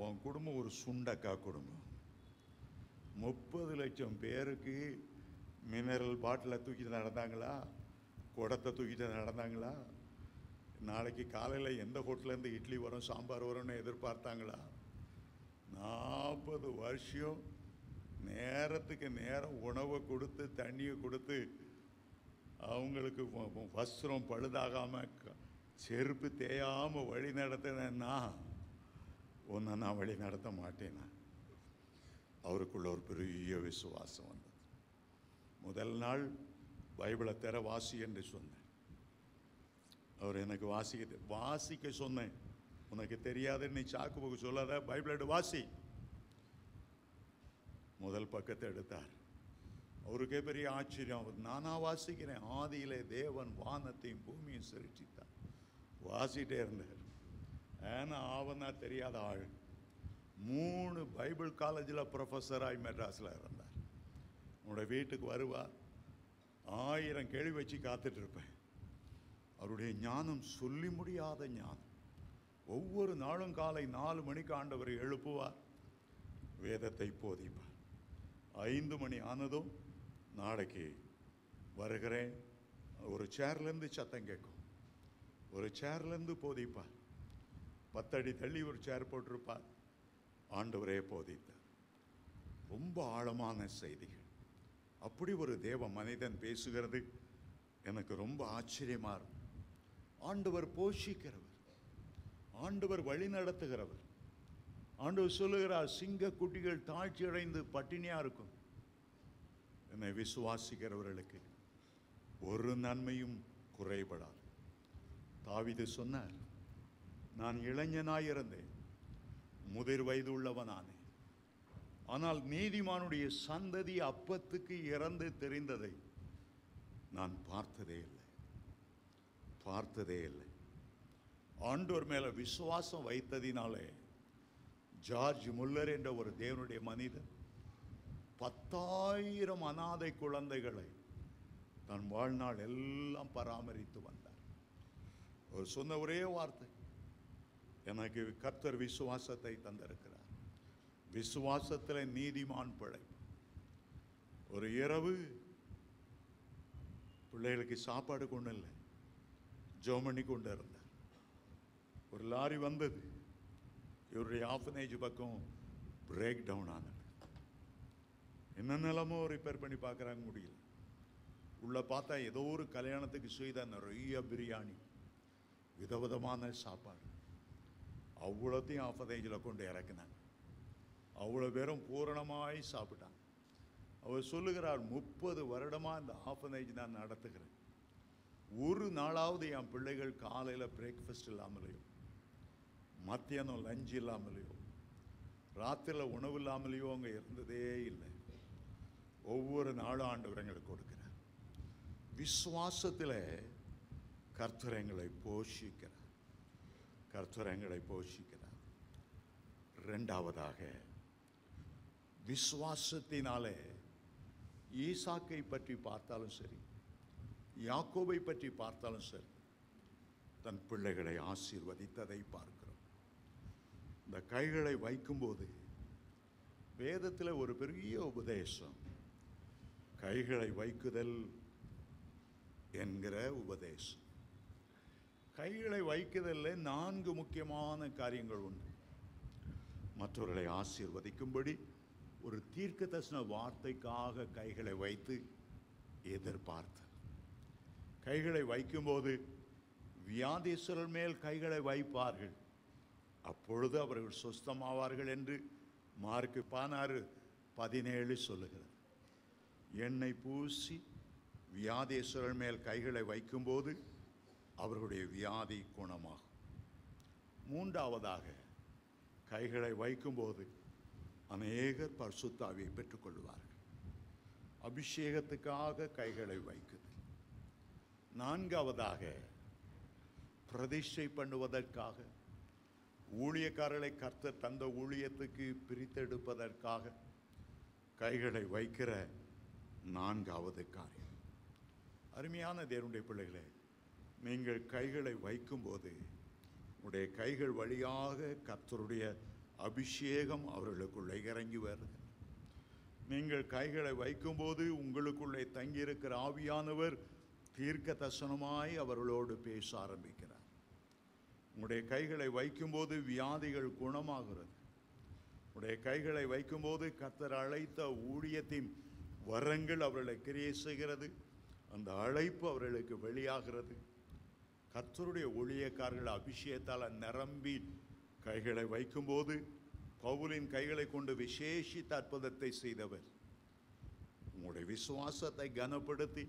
உன் குடும்பம் ஒரு சுண்டக்கா குடும்பம். 30 லட்சம் பேருக்கு மினரல் பாட்டிலை தூக்கிட்டு நடந்தாங்களா, குடத்தை தூக்கிட்டு நடந்தாங்களா, நாளைக்கு காலையில் எந்த ஹோட்டலேருந்து இட்லி வரும் சாம்பார் வரும்னு எதிர்பார்த்தாங்களா? 40 வருஷம் நேரத்துக்கு நேரம் உணவை கொடுத்து தண்ணியை கொடுத்து அவங்களுக்கு வஸ்திரம் பழுதாகாமல் செருப்பு தேயாமல் வழி நடத்தினா உன்னை நான் வழி நடத்த மாட்டேனா? அவருக்குள்ள ஒரு பெரிய விசுவாசம் வந்தது. முதல் நாள் பைபிளை தர வாசி என்று சொன்னேன். அவர் எனக்கு வாசிக்க சொன்னேன். உனக்கு தெரியாதுன்னு நீ சாக்கு போக்கு சொல்லாத, பைபிள் எடுத்து வாசி. முதல் பக்கத்தை எடுத்தார். அவருக்கே பெரிய ஆச்சரியம். நானா வாசிக்கிறேன், ஆதியிலே தேவன் வானத்தையும் பூமியும் சிருஷ்டித்தார். வாசிட்டே இருந்தார். ஏன்னா ஆவனா தெரியாத ஆள். 3 பைபிள் காலேஜில் ப்ரொஃபஸராக மெட்ராஸில் இருந்தார். உன்னோட வீட்டுக்கு வருவார், 1000 கேள்வி வச்சு காத்துட்டு இருப்பேன். அவருடைய ஞானம் சொல்லி முடியாத ஞானம். ஒவ்வொரு நாளும் காலை 4 மணிக்கு ஆண்டவர் எழுப்புவார், வேதத்தை போதிப்பார். 5 மணி ஆனதும் நாளைக்கு வருகிறேன், ஒரு சேர்லேருந்து சத்தம் கேட்கும், ஒரு சேர்லேருந்து போதிப்பார். 10 அடி தள்ளி ஒரு சேர் போட்டிருப்பார், ஆண்டவரே போதித்தார். ரொம்ப ஆழமான செய்திகள். அப்படி ஒரு தேவ மனிதன் பேசுகிறது எனக்கு ரொம்ப ஆச்சரியமா இருக்கும். ஆண்டவர் போஷிக்கிறவர், ஆண்டவர் வழி நடத்துகிறவர். ஆண்டவர் சொல்லுகிறார், சிங்க குட்டிகள் தாழ்ச்சி அடைந்து பட்டினியா இருக்கும், என்னை விசுவாசிக்கிறவர்களுக்கு ஒரு நன்மையும் குறைபடாது. தாவீது சொன்னார், நான் இளைஞனாயிருந்தேன், முதிர் வயது உள்ளவனானேன், ஆனால் நீதிமானுடைய சந்ததி அப்பத்துக்கு இறந்து தெரிந்ததை நான் பார்த்ததே இல்லை. ஆண்டவர் மேல விசுவாசம் வைத்ததினாலே ஜார்ஜ் முல்லர் என்ற ஒரு தேவனுடைய மனிதன் 10,000 அனாதை குழந்தைகளை தன் வாழ்நாள் எல்லாம் பராமரித்து வந்தார். அவர் சொன்ன ஒரே வார்த்தை, எனக்கு கர்த்தர் விசுவாசத்தை தந்திருக்கிறார், விசுவாசத்தில் நீதிமான் பிழை. ஒரு இரவு பிள்ளைகளுக்கு சாப்பாடு கொண்டு இல்லை, ஜோமணி கொண்டு இருந்தார். ஒரு லாரி வந்தது, இவருடைய ஆஃபனேஜ் பக்கம் பிரேக் டவுன் ஆனது. என்ன நிலமோ ரிப்பேர் பண்ணி பார்க்குறாங்க, முடியல. உள்ள பார்த்தா ஏதோ ஒரு கல்யாணத்துக்கு செய்த நிறைய பிரியாணி, விதவிதமான சாப்பாடு, அவ்வளோத்தையும் ஆஃபனேஜில் கொண்டு இறக்குனாங்க. அவ்வளோ பேரும் பூரணமாய் சாப்பிட்டாங்க. அவர் சொல்லுகிறார், 30 வருடமாக இந்த ஆஃபனேஜ் நான் நடத்துகிறேன், ஒரு நாளாவது என் பிள்ளைகள் காலையில் பிரேக்ஃபாஸ்ட் இல்லாமலையோ, மத்தியானம் லஞ்ச் இல்லாமலையோ, ராத்திரியில் உணவு இல்லாமலையோ அங்கே இருந்ததே இல்லை. ஒவ்வொரு நாளும் ஆண்டவர் எங்களுக்கு கொடுக்கிறார். விசுவாசத்தில் கர்த்தர் எங்களை போஷிக்கிறார், கர்த்தர் எங்களை போஷிக்கிறார். இரண்டாவதாக, விசுவாசத்தினாலே ஈசாக்கை பற்றி பார்த்தாலும் சரி, யாக்கோபை பற்றி பார்த்தாலும் சரி, தன் பிள்ளைகளை ஆசீர்வதித்ததை பார்க்கிறோம். இந்த கைகளை வைக்கும்போது வேதத்தில் ஒரு பெரிய உபதேசம், கைகளை வைக்குதல் என்கிற உபதேசம். கைகளை வைக்குதல்ல 4 முக்கியமான காரியங்கள் உண்டு. மற்றவர்களை ஆசீர்வதிக்கும்படி ஒரு தீர்க்கதரிசன வார்த்தைக்காக கைகளை வைத்து எதிர்பார்த்தல். கைகளை வைக்கும்போது வியாதிஸ்வரர் மேல் கைகளை வைப்பார்கள், அப்பொழுது அவர்கள் சுஸ்தமாவார்கள் என்று மார்க்கு 16:17 சொல்லுகிறது. எண்ணெய் பூசி வியாதிஸ்வரர் மேல் கைகளை வைக்கும்போது அவர்களுடைய வியாதி குணமாகும். 3வது, கைகளை வைக்கும்போது அநேகர் பரிசுத்த ஆவியை பெற்றுக்கொள்வார்கள். அபிஷேகத்துக்காக கைகளை வைக்குது. 4வது, பிரதிஷ்டை பண்ணுவதற்காக, ஊழியக்காரர்களை கர்த்தர் தந்த ஊழியத்துக்கு பிரித்தெடுப்பதற்காக கைகளை வைக்கிற 4வது காரியம். அருமையான தேவனுடைய பிள்ளைகளே, நீங்கள் கைகளை வைக்கும்போது உடைய கைகள் வழியாக கர்த்தருடைய அபிஷேகம் அவர்களுக்குள்ளே இறங்கி வருகிறது. நீங்கள் கைகளை வைக்கும்போது உங்களுக்குள்ளே தங்கியிருக்கிற ஆவியானவர் தீர்க்க தரிசனமாய் அவர்களோடு பேச ஆரம்பிக்கிறார். உங்களுடைய கைகளை வைக்கும்போது வியாதிகள் குணமாகிறது. உடைய கைகளை வைக்கும்போது கர்த்தர் அழைத்த ஊழியத்தின் வரங்கள் அவர்களை கிரியை செய்கிறது. அந்த அழைப்பு அவர்களுக்கு வெளியாகிறது. கர்த்தருடைய ஊழியக்காரர்கள் அபிஷேகத்தால் நிரம்பி கைகளை வைக்கும்போது பவுலின் கைகளை கொண்டு விசேஷித்த அற்புதத்தை செய்தவர். உங்களுடைய விசுவாசத்தை கனப்படுத்தி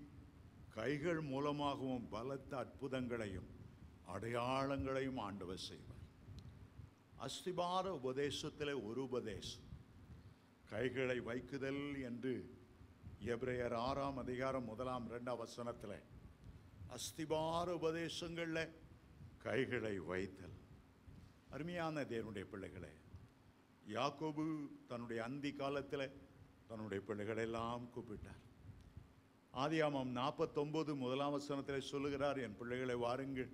கைகள் மூலமாகவும் பலத்த அற்புதங்களையும் அடையாளங்களையும் ஆண்டவர் செய்வார். அஸ்திபார உபதேசத்தில் ஒரு உபதேசம் கைகளை வைக்குதல் என்று எபிரேயர் 6:1-2 அஸ்திபார உபதேசங்களில் கைகளை வைத்தல். அருமையான தேவனுடைய பிள்ளைகளே, யாக்கோபு தன்னுடைய அந்தி காலத்தில் தன்னுடைய பிள்ளைகளெல்லாம் கூப்பிட்டார். ஆதியாகமம் 49:1 சொல்லுகிறார், என் பிள்ளைகளை வாருங்கள்,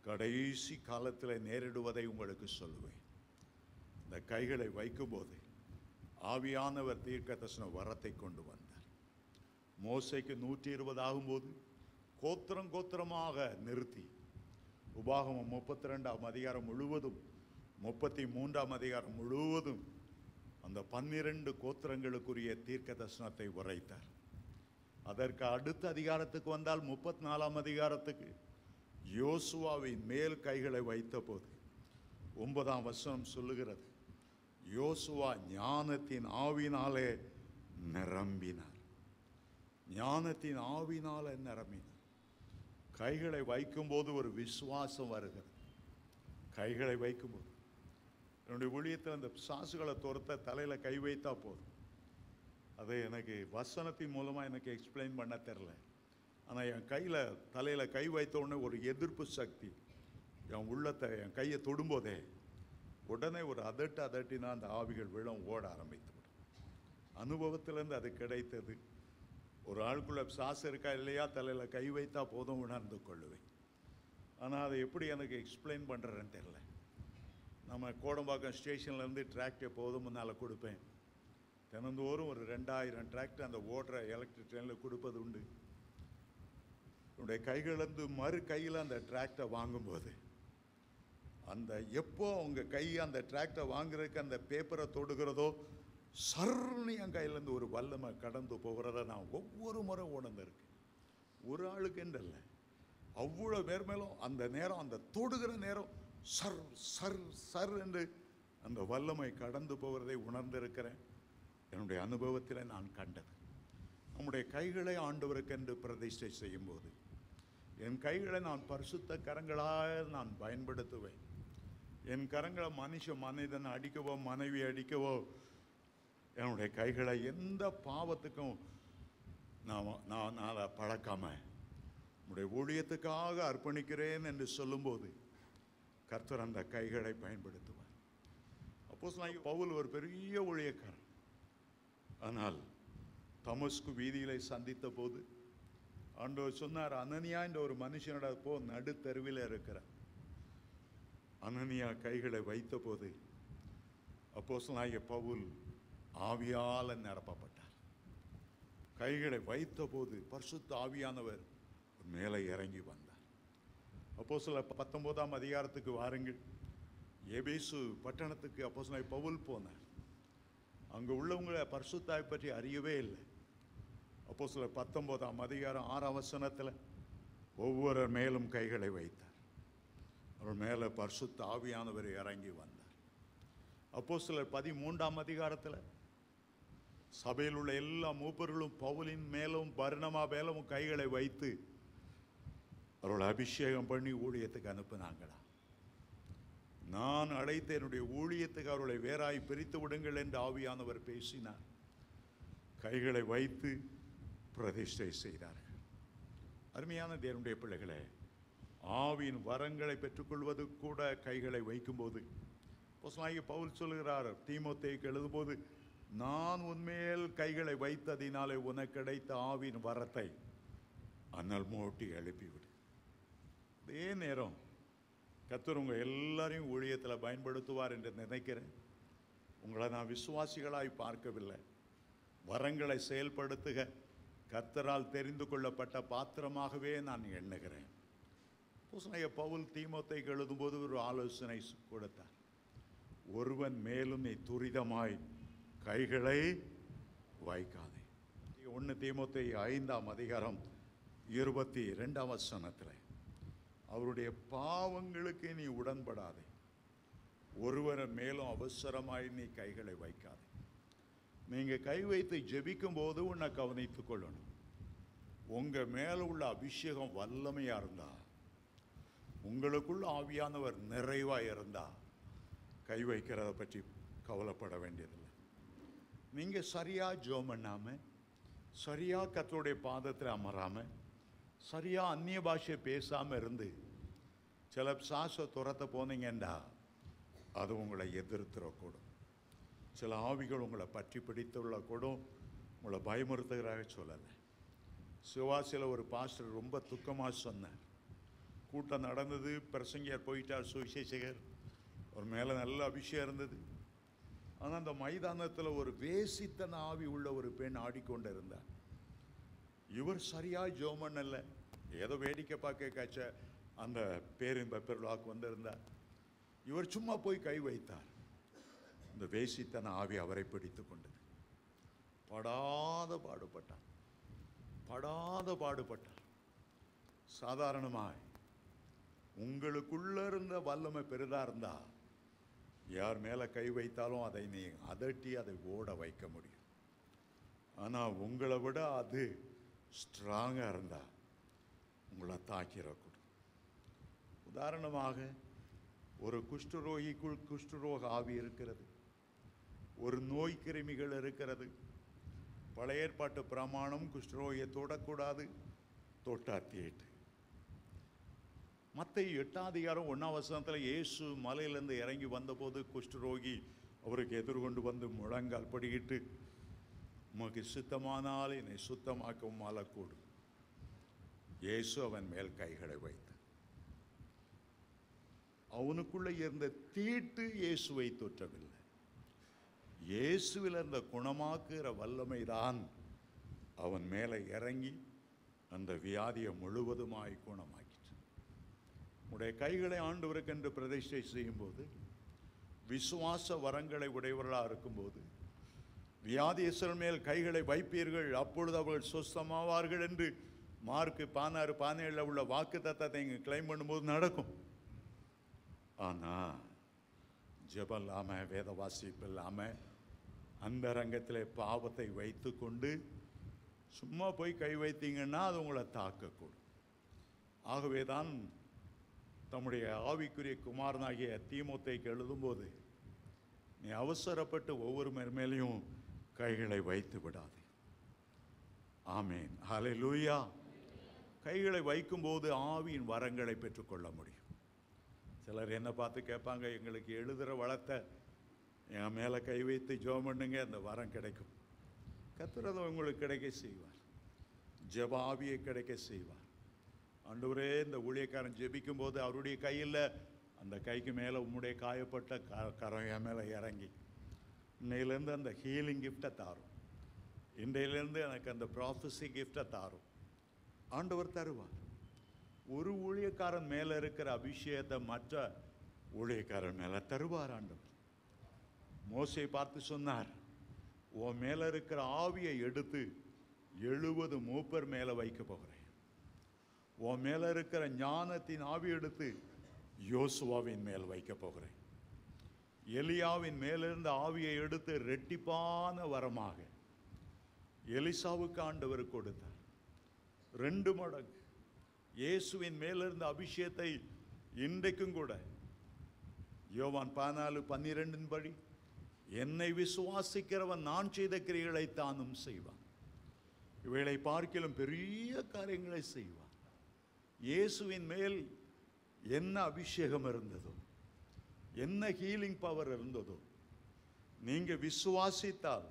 கடைசி காலத்தில் நேரிடுவதை உங்களுக்கு சொல்லுவேன். இந்த கைகளை வைக்கும்போது ஆவியானவர் தீர்க்கதரிசன வரத்தை கொண்டு வந்தார். மோசேக்கு 120 ஆகும்போது கோத்திரம் கோத்திரமாக நிறுத்தி உபாகமம் 32 முழுவதும் 33 முழுவதும் அந்த 12 கோத்திரங்களுக்குரிய தீர்க்க தரிசனத்தை உரைத்தார். அதற்கு அடுத்த அதிகாரத்துக்கு வந்தால் 34 யோசுவாவின் மேல் கைகளை வைத்த போது 9 சொல்லுகிறது, யோசுவா ஞானத்தின் ஆவினாலே நிரம்பினார். ஞானத்தின் ஆவினாலே நிரம்பினார். கைகளை வைக்கும்போது ஒரு விசுவாசம் வருகிறது. கைகளை வைக்கும்போது என்னுடைய ஊழியத்தில் அந்த சாசுகளை துரத்த தலையில் கை வைத்தா போதும். அதை எனக்கு வசனத்தின் மூலமாக எனக்கு எக்ஸ்பிளைன் பண்ண தெரில. ஆனால் என் தலையில் கை வைத்த உடனே ஒரு எதிர்ப்பு சக்தி என் உள்ளத்தை, என் கையை தொடும்போதே உடனே ஒரு அதட்டினா அந்த ஆவிகள் விழம் ஓட ஆரம்பித்து விடும். அனுபவத்திலேருந்து அது கிடைத்தது. ஒரு ஆளுக்குள்ள சாசு இருக்கா இல்லையா, தலையில் கை வைத்தா போதும் உணர்ந்து கொள்ளுவேன். ஆனால் அதை எப்படி எனக்கு எக்ஸ்பிளைன் பண்ணுறேன்னு தெரில. நம்ம கோடம்பாக்கம் ஸ்டேஷன்லேருந்து டிராக்ட் எப்போதும் முன்னால் கொடுப்பேன். தினந்தோறும் ஒரு 2000 டிராக்ட் அந்த ஓடுற எலக்ட்ரிக் ட்ரெயினில் கொடுப்பது உண்டு. என்னுடைய கைகளிலிருந்து மறு கையில் அந்த டிராக்டை வாங்கும்போது அந்த எப்போ உங்கள் கை அந்த டிராக்டை வாங்குறதுக்கு அந்த பேப்பரை தொடுகிறதோ சர்னு என் கையிலேருந்து ஒரு வல்லமை கடந்து போகிறத நான் ஒவ்வொரு முறை உணர்ந்திருக்கேன். ஒரு ஆளுக்கு என்றல்ல, அவ்வளோ பேர் மேலும் அந்த நேரம், அந்த தொடுகிற நேரம் சர் சர் சர் என்று அந்த வல்லமை கடந்து போகிறதை உணர்ந்திருக்கிறேன். என்னுடைய அனுபவத்தில் நான் கண்டது. நம்முடைய கைகளை ஆண்டவருக்கென்று பிரதிஷ்டை செய்யும்போது என் கைகளை நான் பரிசுத்த கரங்களாக நான் பயன்படுத்துவேன். என் கரங்களை மனிதனை அடிக்கவோ மனைவி அடிக்கவோ, என்னுடைய கைகளை எந்த பாவத்துக்கும் நான் அதை பழக்காம உடைய ஊழியத்துக்காக அர்ப்பணிக்கிறேன் என்று சொல்லும்போது கர்த்தர் அந்த கைகளை பயன்படுத்துவார். அப்போஸ்தலனாகிய பவுல் ஒரு பெரிய ஊழியக்காரர். ஆனால் தமஸ்கு வீதியிலே சந்தித்த போது ஆண்டவர் சொன்னார், அனனியா என்ற ஒரு மனுஷனோட போ, நடு தெருவில் இருக்கிறார். அனனியா கைகளை வைத்த போது அப்போஸ்தலனாகிய பவுல் ஆவியால நிரப்பப்பட்டார். கைகளை வைத்த போது பரிசுத்த ஆவியானவர் மேலே இறங்கி வந்தார். அப்போஸ்தலர் 19ஆம் அதிகாரத்துக்கு வாருங்கள். எபேசு பட்டணத்துக்கு அப்போஸ்தலனாகிய பவுல் போனார். அங்கே உள்ளவங்களை பரிசுத்தாவை பற்றி அறியவே இல்லை. அப்போஸ்தலர் 19ஆம் அதிகாரம் 6ஆம் வசனத்தில் ஒவ்வொரு மேலும் கைகளை வைத்தார். அவர் மேலே பரிசுத்த ஆவியானவர் இறங்கி வந்தார். அப்போஸ்தலர் 13ஆம் அதிகாரத்தில் சபையில் உள்ள எல்லா மூப்பர்களும் பவுலின் மேலும் பர்னபா மேலும் கைகளை வைத்து அவர்களை அபிஷேகம் பண்ணி ஊழியத்துக்கு அனுப்பினாங்களா. நான் அழைத்த என்னுடைய ஊழியத்துக்கு அவர்களை வேறாய் பிரித்து விடுங்கள் என்று ஆவியானவர் பேசினார். கைகளை வைத்து பிரதிஷ்டை செய்தார்கள். அருமையான தேவனுடைய பிள்ளைகளே, ஆவியின் வரங்களை பெற்றுக்கொள்வது கூட கைகளை வைக்கும்போது அப்போஸ்தலனாகிய பவுல் சொல்கிறார் தீமோத்தேயுக்கு எழுதும்போது, நான் உன்மேல் கைகளை வைத்ததினாலே உனக்கு கிடைத்த ஆவியின் வரத்தை அனல் மூட்டி எழுப்பிவிடு. அதே நேரம் கர்த்தர் உங்கள் எல்லாரையும் ஊழியத்தில் பயன்படுத்துவார் என்று நினைக்கிறேன். உங்களை நான் விசுவாசிகளாய் பார்க்கவில்லை, வரங்களை செயல்படுத்துக கர்த்தரால் தெரிந்து கொள்ளப்பட்ட பாத்திரமாகவே நான் எண்ணுகிறேன். அப்போஸ்தலனாகிய பவுல் தீமோத்தேயுக்கு எழுதும்போது ஒரு ஆலோசனை கொடுத்தார். ஒருவன் மேலும் நீ துரிதமாய் கைகளை வைக்காதே. 1 தீமோத்தேயு 5ஆம் அதிகாரம் 22ஆம் வசனத்தில் அவருடைய பாவங்களுக்கு நீ உடன்படாதே, ஒருவர் மேலும் அவசரமாய் நீ கைகளை வைக்காதே. நீங்க கை வைத்து ஜெபிக்கும் போது உன்னை கவனித்துக் கொள்ளணும். உங்க மேல உள்ள அபிஷேகம் வல்லமையா இருந்தா, உங்களுக்குள்ள ஆவியானவர் நிறைவா இருந்தா கை வைக்கிறத பற்றி கவலைப்பட வேண்டியதில்லை. நீங்க சரியா ஜெபம் பண்ணாம, சரியா கர்த்தருடைய பாதத்தில் அமராம, சரியா அந்நிய பாஷை பேசாம இருந்து சில சாச துரத்த போனீங்கன்னா அது உங்களை எதிர்த்துறக்கூடும். சில ஆவிகள் உங்களை பற்றி பிடித்துள்ள கூடும். உங்களை பயமுறுத்துகிறாக சொல்லலை. சிவாசியில் ஒரு பாஸ்டர் ரொம்ப துக்கமாக சொன்னார். கூட்டம் நடந்தது, பிரசங்கியார் போயிட்டார், சுவிசேஷகர், ஒரு மேலே நல்ல அபிஷேகம் இருந்தது. ஆனால் அந்த மைதானத்தில் ஒரு வேசித்தன ஆவி உள்ள ஒரு பெண் ஆடிக்கொண்டு இருந்தார். இவர் சரியாக ஜெபம் பண்ணல, ஏதோ வேடிக்கை பார்க்க காய்ச்ச அந்த பேரின்ப பெருளாக்கு வந்திருந்தார். இவர் சும்மா போய் கை வைத்தார். இந்த வேசித்தன ஆவி அவரை பிடித்து கொண்டது. படாத பாடுபட்டார். சாதாரணமாய் உங்களுக்குள்ள இருந்த வல்லமை பெரிதா இருந்தா யார் மேல கை வைத்தாலும் அதை நீ அதட்டி அதை ஓட வைக்க முடியும். ஆனா உங்களை விட அது ஸ்ட்ராங்கா இருந்தா உங்களை தாக்கிடக்கூடும். உதாரணமாக ஒரு குஷ்டரோகிக்குள் குஷ்டரோக ஆவி இருக்கிறது, ஒரு நோய் கிருமிகள் இருக்கிறது. பழைய ஏற்பாட்டு பிரமாணம் குஷ்டரோகியை தொடக்கூடாது, தொட்டா தீட்டு. மத்தேயு 8ஆம் அதிகாரம் 1ஆம் வசனத்தில் இயேசு மலையிலிருந்து இறங்கி வந்தபோது குஷ்டரோகி அவருக்கு எதிர்கொண்டு வந்து முழங்கால் படிக்கிட்டு, உமக்கு சித்தமானால் என்னை சுத்தமாக்கவும் கூடும். இயேசு அவன் மேல் கைகளை வைத்தார். அவனுக்குள்ள இருந்த தீட்டு இயேசுவை தொற்றவில்லை. இயேசுவில் இருந்த குணமாக்குகிற வல்லமைதான் அவன் மேலே இறங்கி அந்த வியாதியை முழுவதுமாய் குணமாக்கிட்டு. உடைய கைகளை ஆண்டவருக்கு என்று பிரதிஷ்டை செய்யும் போது, விசுவாச வரங்களை உடையவர்களாக இருக்கும்போது, வியாதியஸ்தர் மேல் கைகளை வைப்பீர்கள், அப்பொழுது அவர்கள் சுஸ்தமாவார்கள் என்று மார்க்கு 16:17 உள்ள வாக்கு தத்தத்தை இங்கே கிளைம் பண்ணும்போது நடக்கும். ஆனால் ஜெபம் இல்லாமல், வேத வாசிப்பு இல்லாமல், அந்த ரங்கத்தில் பாவத்தை வைத்து கொண்டு சும்மா போய் கை வைத்தீங்கன்னா அது உங்களை தாக்கக்கூடும். ஆகவே தான் தம்முடைய ஆவிக்குரிய குமாரனாகிய தீமோத்தேயுக்கு எழுதும்போது, நீ அவசரப்பட்டு ஒவ்வொரு மேலேயும் கைகளை வைத்து விடாதே. ஆமேன், ஹல்லேலூயா. கைகளை வைக்கும்போது ஆவியின் வரங்களை பெற்றுக்கொள்ள முடியும். சிலர் என்ன பார்த்து கேட்பாங்க, எங்களுக்கு எழுதுகிற வளத்தை என் மேலே கை வைத்து ஜெபம் பண்ணுங்க, அந்த வரம் கிடைக்கும். கர்த்தர் உங்களுக்கு கிடைக்க செய்வார். ஜெப ஆவியை கிடைக்க செய்வார். ஆண்டவரே, இந்த ஊழியக்காரன் ஜெபிக்கும் போது அவருடைய கையில் அந்த கைக்கு மேலே உம்முடைய காயப்பட்ட கரம் என் மேலே இறங்கி இன்னையிலேருந்து அந்த ஹீலிங் கிஃப்டை தாரும், இன்றையிலேருந்து எனக்கு அந்த ப்ராஃபஸி கிஃப்டை தாரும். ஆண்டவர் தருவார். ஒரு ஊழியக்காரன் மேலே இருக்கிற அபிஷேகத்தை மற்ற ஊழியக்காரன் மேலே தருவார் ஆண்டவர். மோசே பார்த்து சொன்னார், உன் மேலே இருக்கிற ஆவியை எடுத்து 70 மூப்பர் மேலே வைக்க போகிறேன். உன் மேலே இருக்கிற ஞானத்தின் ஆவி எடுத்து யோசுவாவின் மேல் வைக்க போகிறேன். எலியாவின் மேலிருந்த ஆவியை எடுத்து ரெட்டிப்பான வரமாக எலிசாவுக்கு ஆண்டவர் கொடுத்தார். 2 மடங்கு இயேசுவின் மேலிருந்த அபிஷேகத்தை இன்றைக்கும் கூட யோவான் 14:12 படி, என்னை விசுவாசிக்கிறவன் நான் செய்த கிரியைகளை தானும் செய்வான், இவைகளை பார்க்கிலும் பெரிய காரியங்களை செய்வான். இயேசுவின் மேல் என்ன அபிஷேகம் இருந்ததோ, என்ன ஹீலிங் பவர் இருந்ததோ, நீங்க விசுவாசித்தால்,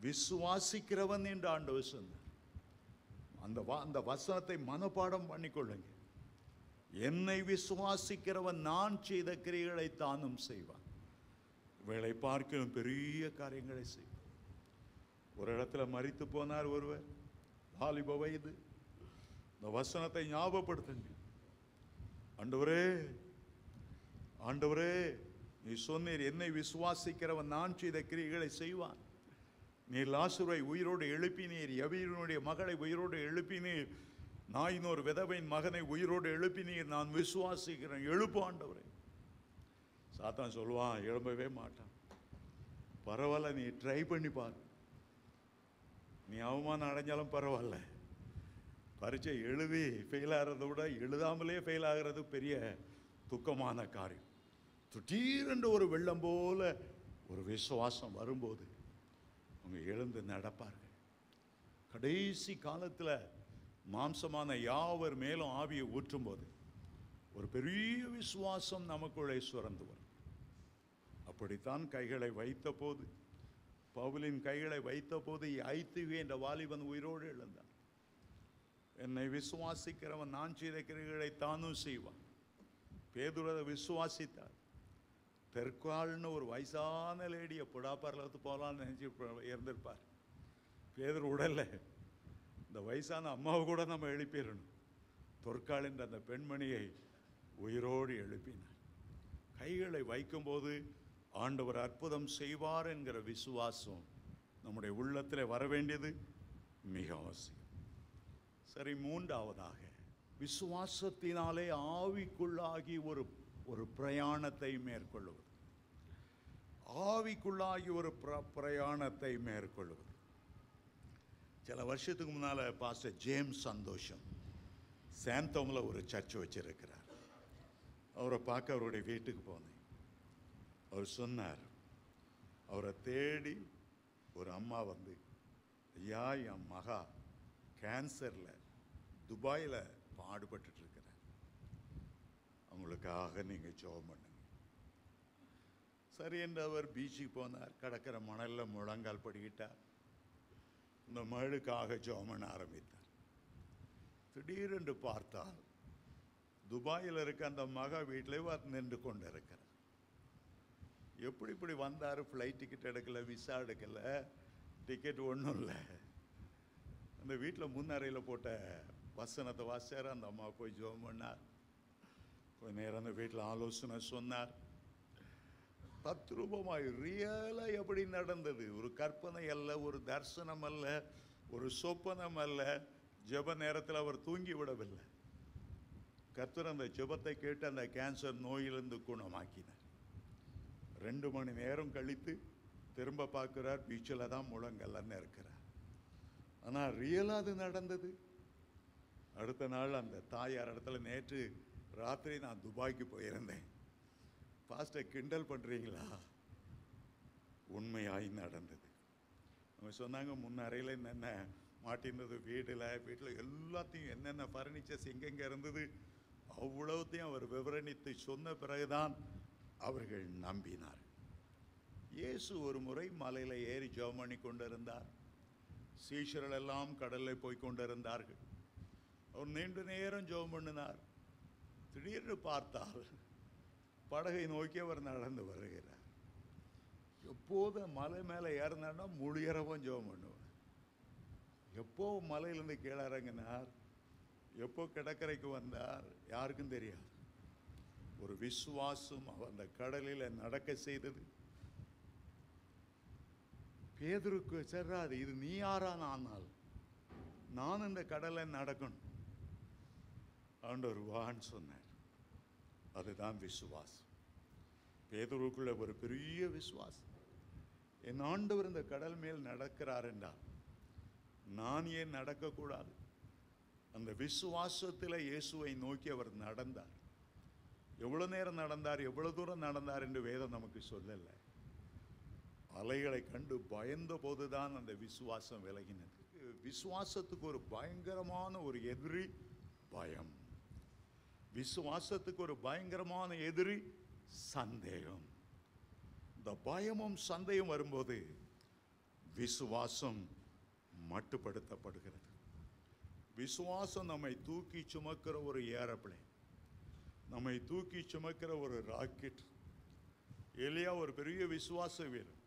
விசுவாசிக்கிறவன் என்று ஆண்டவர் சொன்னார். அந்த வசனத்தை மனப்பாடம் பண்ணிக்கொள்ளுங்க. என்னை விசுவாசிக்கிறவன் நான் செய்த கிரியைகளை தானும் செய்வான், இவைகளை பார்க்கிலும் பெரிய காரியங்களை செய்வான். ஒரு இடத்துல மரித்து போனார் ஒருவர், வாலிப வயது. இந்த வசனத்தை ஞாபகப்படுத்துங்க. ஆண்டவரே, ஆண்டவரே, நீ சொன்னீர் என்னை விசுவாசிக்கிறவன் நான் செய்த கிரியைகளை செய்வான். நீர் லாசருவை உயிரோடு எழுப்பினீர், யவீரனுடைய மகளை உயிரோடு எழுப்பினீர், நாயினோர் விதவையின் மகனை உயிரோடு எழுப்பினீர், நான் விசுவாசிக்கிறேன், எழுப்பு ஆண்டவரே. சாத்தான் சொல்லுவான், எழும்பவே மாட்டான். பரவாயில்ல, நீ ட்ரை பண்ணி பாரு, நீ அவமானம் அடைஞ்சாலும் பரவாயில்ல. பரீட்சை எழுதி ஃபெயில் ஆகிறத விட எழுதாமலே ஃபெயில் ஆகிறது பெரிய துக்கமான காரியம். திடீரென்று ஒரு வெள்ளம் போல ஒரு விசுவாசம் வரும்போது அவங்க எழுந்து நடப்பார்கள். கடைசி காலத்தில் மாம்சமான யாவர் மேலும் ஆவியை ஊற்றும் போது ஒரு பெரிய விசுவாசம் நமக்குள்ளே சுரந்து வரும். அப்படித்தான் கைகளை வைத்த போது, பவுலின் கைகளை வைத்த போது ஐத்துவே என்ற வாலிபன் உயிரோடு எழுந்தான். என்னை விசுவாசிக்கிறவன் நான் செய்த கிரியைகளை தானும் செய்வான். பேதுரு அதை விசுவாசித்தார். தெற்கால்னு ஒரு வயசான லேடியை புடாப்பரலத்து போகலான்னு நினச்சி இருந்திருப்பார். பேதுரு உடல்ல இந்த வயசான அம்மாவை கூட நம்ம எழுப்பிடணும். தொற்கால் என்ற அந்த பெண்மணியை உயிரோடு எழுப்பினார். கைகளை வைக்கும்போது ஆண்டவர் அற்புதம் செய்வார் என்கிற விசுவாசம் நம்முடைய உள்ளத்தில் வர வேண்டியது மிக அவசியம். சரி, மூன்றாவதாக விசுவாசத்தினாலே ஆவிக்குள்ளாகி ஒரு பிரயாணத்தை மேற்கொள்வது. ஆவிக்குள்ளாகி ஒரு பிரயாணத்தை மேற்கொள்வது. சில வருஷத்துக்கு முன்னால் பாஸ்டர் ஜேம்ஸ் சந்தோஷம் சாந்தோமில் ஒரு சர்ச் வச்சிருக்கிறார். அவரை பார்க்க அவருடைய வீட்டுக்கு போனேன். அவர் சொன்னார், அவரை தேடி ஒரு அம்மா வந்து, ஐயா, என் மகா கேன்சரில் துபாயில் பாடுபட்டு இருக்கிறார், அவங்களுக்காக நீங்கள் ஜெபம் பண்ணுங்க. சரி என்று அவர் பீச்சுக்கு போனார். கடற்கரை மணலில் முழங்கால் படிக்கிட்டார். இந்த மகளுக்காக ஜெபம் பண்ண ஆரம்பித்தார். திடீரென்று பார்த்தால் துபாயில் இருக்க அந்த மகா வீட்டிலே நின்று கொண்டு இருக்கிறார். எப்படி இப்படி வந்தார்? ஃப்ளைட் டிக்கெட் எடுக்கலை, விசா எடுக்கலை, டிக்கெட் ஒன்றும் இல்லை. அந்த வீட்டில் முன்னறையில் போட்ட வசனத்தை வாசிச்சார். அந்த அம்மா போய் ஜெபம் பண்ணார். கொஞ்ச நேரம் அந்த வீட்டில் ஆலோசனை சொன்னார். தத்ரூபமாய் ரியலாக எப்படி நடந்தது, ஒரு கற்பனை அல்ல, ஒரு தரிசனம் அல்ல, ஒரு சொப்பனம் அல்ல. ஜெப நேரத்தில் அவர் தூங்கி விடவில்லை. கர்த்தர் அந்த ஜெபத்தை கேட்டு அந்த கேன்சர் நோயிலிருந்து குணமாக்கினார். 2 மணி நேரம் கழித்து திரும்ப பார்க்கிறார், பீச்சில் தான் முழங்கல்லன்னு இருக்கிறார். ஆனால் ரியலாக அது நடந்தது. அடுத்த நாள் அந்த தாயார் இடத்துல, நேற்று ராத்திரி நான் துபாய்க்கு போயிருந்தேன், பாஸ்டர் கிண்டல் பண்ணுறீங்களா? உண்மையாய் நடந்தது. அவங்க சொன்னாங்க, முன்னறையில் என்னென்ன மாட்டிருந்தது, வீட்டில் எல்லாத்தையும் என்னென்ன ஃபர்னிச்சர்ஸ் எங்கெங்கே இருந்தது அவ்வளோத்தையும் அவர் விவரணித்து சொன்ன பிறகுதான் அவர்கள் நம்பினார். இயேசு ஒரு முறை மலையில் ஏறி ஜெபம் பண்ணி கொண்டிருந்தார். சீஷர்கள் எல்லாம் கடலில் போய் கொண்டிருந்தார்கள். அவர் நீண்ட நேரம் ஜெபம் பண்ணினார். திடீர்னு பார்த்தால் படகை நோக்கி அவர் நடந்து வருகிறார். எப்போதும் மலை மேலே ஏறினான்னா முழியறவும் ஜெபம் பண்ணுவேன். எப்போ மலையிலேருந்து கீழே இறங்கினார், எப்போ கடற்கரைக்கு வந்தார் யாருக்கும் தெரியாது. ஒரு விசுவாசம் அந்த கடலில் நடக்க செய்தது. பேதுருக்கு செல்லாது, இது நீ யாரான ஆனால் நான் இந்த கடலை நடக்கணும். ஆண்டவர் வான்னு சொன்னார். அதுதான் விசுவாசம். பேதுருக்குள்ள ஒரு பெரிய விசுவாசம். என் ஆண்டவர் இந்த கடல் மேல் நடக்கிறார் என்றால் நான் ஏன் நடக்கக்கூடாது? அந்த விசுவாசத்தில் இயேசுவை நோக்கி அவர் நடந்தார். எவ்வளவு நேரம் நடந்தார், எவ்வளவு தூரம் நடந்தார் என்று வேதம் நமக்கு சொல்லல. அலைகளை கண்டு பயந்த போதுதான் அந்த விசுவாசம் விலகினது. விசுவாசத்துக்கு ஒரு பயங்கரமான ஒரு எதிரி பயம். விசுவாசத்துக்கு ஒரு பயங்கரமான எதிரி சந்தேகம். இந்த பயமும் சந்தேகம் வரும்போது விசுவாசம் மட்டுப்படுத்தப்படுகிறது. விசுவாசம் நம்மை தூக்கி சுமக்கிற ஒரு ஏரோப்ளேன், நம்மை தூக்கி சுமக்கிற ஒரு ராக்கெட். எலியா ஒரு பெரிய விசுவாச வீரர்.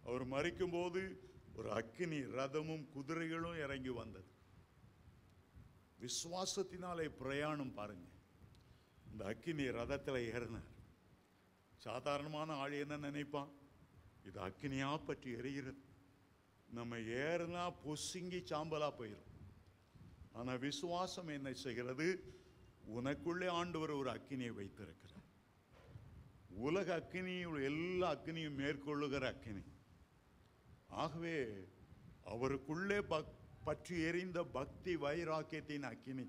அவர் மரிக்கும் போது ஒரு அக்கினி ரதமும் குதிரைகளும் இறங்கி வந்தது. விசுவாசத்தினாலே பிரயாணம் பாருங்க. இந்த அக்கினி ரதத்தில் ஏறினார். சாதாரணமான ஆள் என்ன நினைப்பான்? இது அக்கினியா பற்றி எரிகிறது, நம்ம ஏறினா பொசுங்கி சாம்பலா போயிடும். ஆனா விசுவாசம் என்ன செய்கிறது? உனக்குள்ளே ஆண்டவர் ஒரு அக்கினியை வைத்திருக்கிறார். உலக அக்கினியும் எல்லா அக்கினியும் மேற்கொள்ளுகிற அக்கினி. ஆகவே அவருக்குள்ளே பற்றி எரிந்த பக்தி வைராக்கியத்தின் அக்கினி,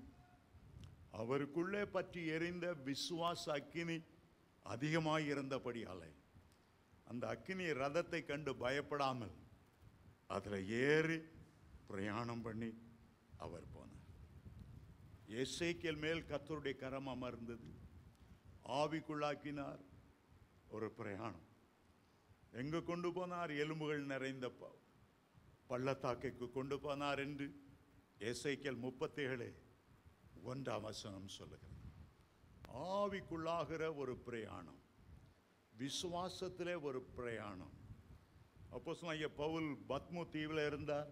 அவருக்குள்ளே பற்றி எரிந்த விசுவாச அக்கினி அதிகமாயிருந்தபடியாலே அந்த அக்கினி ரதத்தை கண்டு பயப்படாமல் அதில் ஏறி பிரயாணம் பண்ணி அவர் போனார். எசேக்கியேல் மேல் கர்த்தருடைய கரம் அமர்ந்தது. ஆவிக்குள்ளாக்கினார். ஒரு பிரயாணம். எங்க கொண்டு போனார்? எலும்புகள் நிறைந்த பள்ளத்தாக்கைக்கு கொண்டு போனார் என்று எசேக்கியேல் 37:1 சொல்லுகிறது. ஆவிக்குள்ளாகிற ஒரு பிரயாணம், விசுவாசத்திலே ஒரு பிரயாணம். அப்போஸ்தலனாகிய பவுல் பத்மு தீவில் இருந்தார்.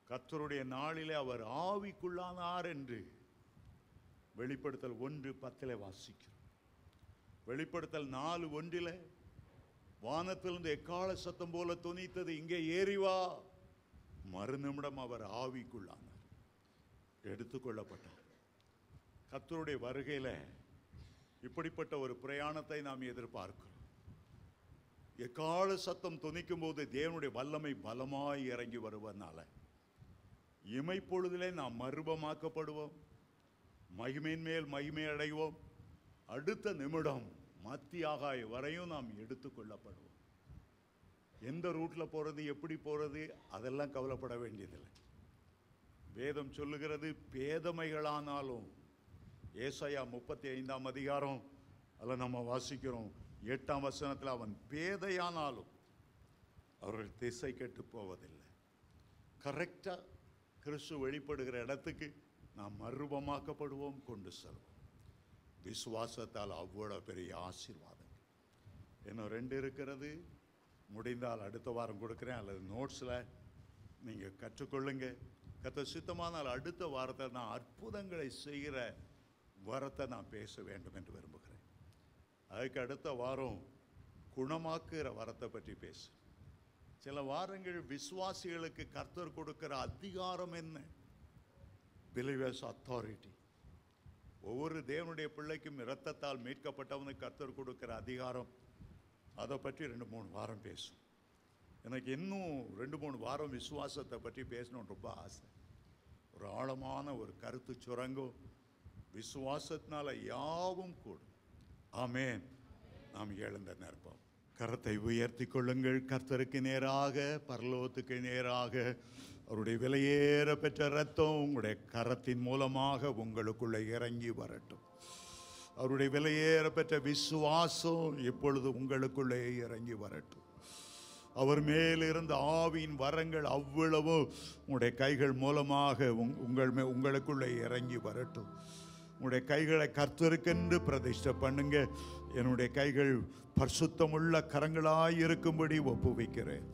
கர்த்தருடைய நாளிலே அவர் ஆவிக்குள்ளானார் என்று வெளிப்படுத்தல் 1:10 வாசிக்கிறோம். வெளிப்படுத்தல் 4:1 வானத்திலிருந்து எக்கால சத்தம் போல தொனித்தது, இங்கே ஏறி வா. மறுநிமிடம் அவர் ஆவிக்குள்ளானார், எடுத்துக்கொள்ளப்பட்டார். கர்த்தருடைய வருகையில இப்படிப்பட்ட ஒரு பிரயாணத்தை நாம் எதிர்பார்க்கிறோம். எக்கால சத்தம் தொனிக்கும் போது தேவனுடைய வல்லமை பலமாய் இறங்கி வருவதனால இமைப்பொழுதிலே நாம் மறுபமாக்கப்படுவோம், மகிமையின் மேல் மகிமை அடைவோம். அடுத்த நிமிடம் மத்திய ஆகாய வரையும் நாம் எடுத்துக்கொள்ளப்படுவோம். எந்த ரூட்ல போறது, எப்படி போறது, அதெல்லாம் கவலைப்பட வேண்டியதில்லை. வேதம் சொல்லுகிறது, பேதமைகளானாலும். ஏசாயா 35 அதில் நம்ம வாசிக்கிறோம் 8 அவன் பேதையானாலும் அவர்கள் திசை கெட்டு போவதில்லை. கரெக்டா கிறிஸ்து வெளிப்படுகிற இடத்துக்கு நாம் மறுபமாக்கப்படுவோம், கொண்டு செல்வோம். விசுவாசத்தால் அவ்வளவு பெரிய ஆசீர்வாதம். இன்னும் 2 இருக்கிறது. முடிந்தால் அடுத்த வாரம் கொடுக்குறேன், அல்லது நோட்ஸில் நீங்கள் கற்றுக்கொள்ளுங்க. கர்த்தர் சித்தமானால் அடுத்த வாரத்தில் நான் அற்புதங்களை செய்கிற வரத்தை நான் பேச வேண்டும் என்று விரும்புகிறேன். அதுக்கு அடுத்த வாரம் குணமாக்குகிற வரத்தை பற்றி பேசு. சில வாரங்கள் விசுவாசிகளுக்கு கர்த்தர் கொடுக்கிற அதிகாரம் என்ன? Believers authority. ஒவ்வொரு தேவனுடைய பிள்ளைக்கும் இரத்தத்தால் மீட்கப்பட்டவனுக்கு கர்த்தர் கொடுக்கிற அதிகாரம், அதை பற்றி 2-3 வாரம் பேசும். எனக்கு இன்னும் 2-3 வாரம் விசுவாசத்தை பற்றி பேசணும்னு ரொம்ப ஆசை. ஒரு ஆழமான ஒரு கருத்து சுரங்கம். விசுவாசத்தினால யாவும் கூடும். ஆமென். நாம் எழுந்த நிற்போம். கரத்தை உயர்த்தி கொள்ளுங்கள். கர்த்தருக்கு நேராக, பரலோகத்துக்கு நேராக அவருடைய விலையேற பெற்ற ரத்தம் உங்களுடைய கரத்தின் மூலமாக உங்களுக்குள்ளே இறங்கி வரட்டும். அவருடைய விலையேற பெற்ற விசுவாசம் இப்பொழுது உங்களுக்குள்ளே இறங்கி வரட்டும். அவர் மேல் இருந்த ஆவியின் வரங்கள் அவ்வளவு உங்களுடைய கைகள் மூலமாக உங்களுக்குள்ளே இறங்கி வரட்டும். உங்களுடைய கைகளை கர்த்தருக்கென்று பிரதிஷ்டை பண்ணுங்க. என்னுடைய கைகள் பரிசுத்தமுள்ள கரங்களாய் இருக்கும்படி ஒப்புவிக்கிறேன்.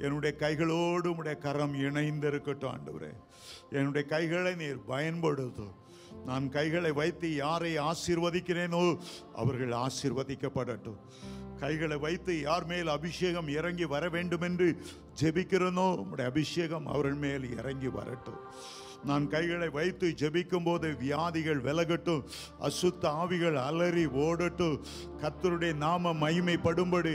என்னுடைய கைகளோடு உம்முடைய கரம் இணைந்திருக்கட்டும் ஆண்டவரே. என்னுடைய கைகளை நீர் பயன்படுத்தும். நான் கைகளை வைத்து யாரை ஆசீர்வதிக்கிறேனோ அவர்கள் ஆசீர்வதிக்கப்படட்டும். கைகளை வைத்து யார் மேல் அபிஷேகம் இறங்கி வர வேண்டும் என்று ஜெபிக்கிறேனோ உம்முடைய அபிஷேகம் அவர்கள் மேல் இறங்கி வரட்டும். நான் கைகளை வைத்து ஜெபிக்கும் போது வியாதிகள் விலகட்டும், அசுத்த ஆவிகள் அலறி ஓடட்டும். கர்த்தருடைய நாம மகிமைப்படும்படி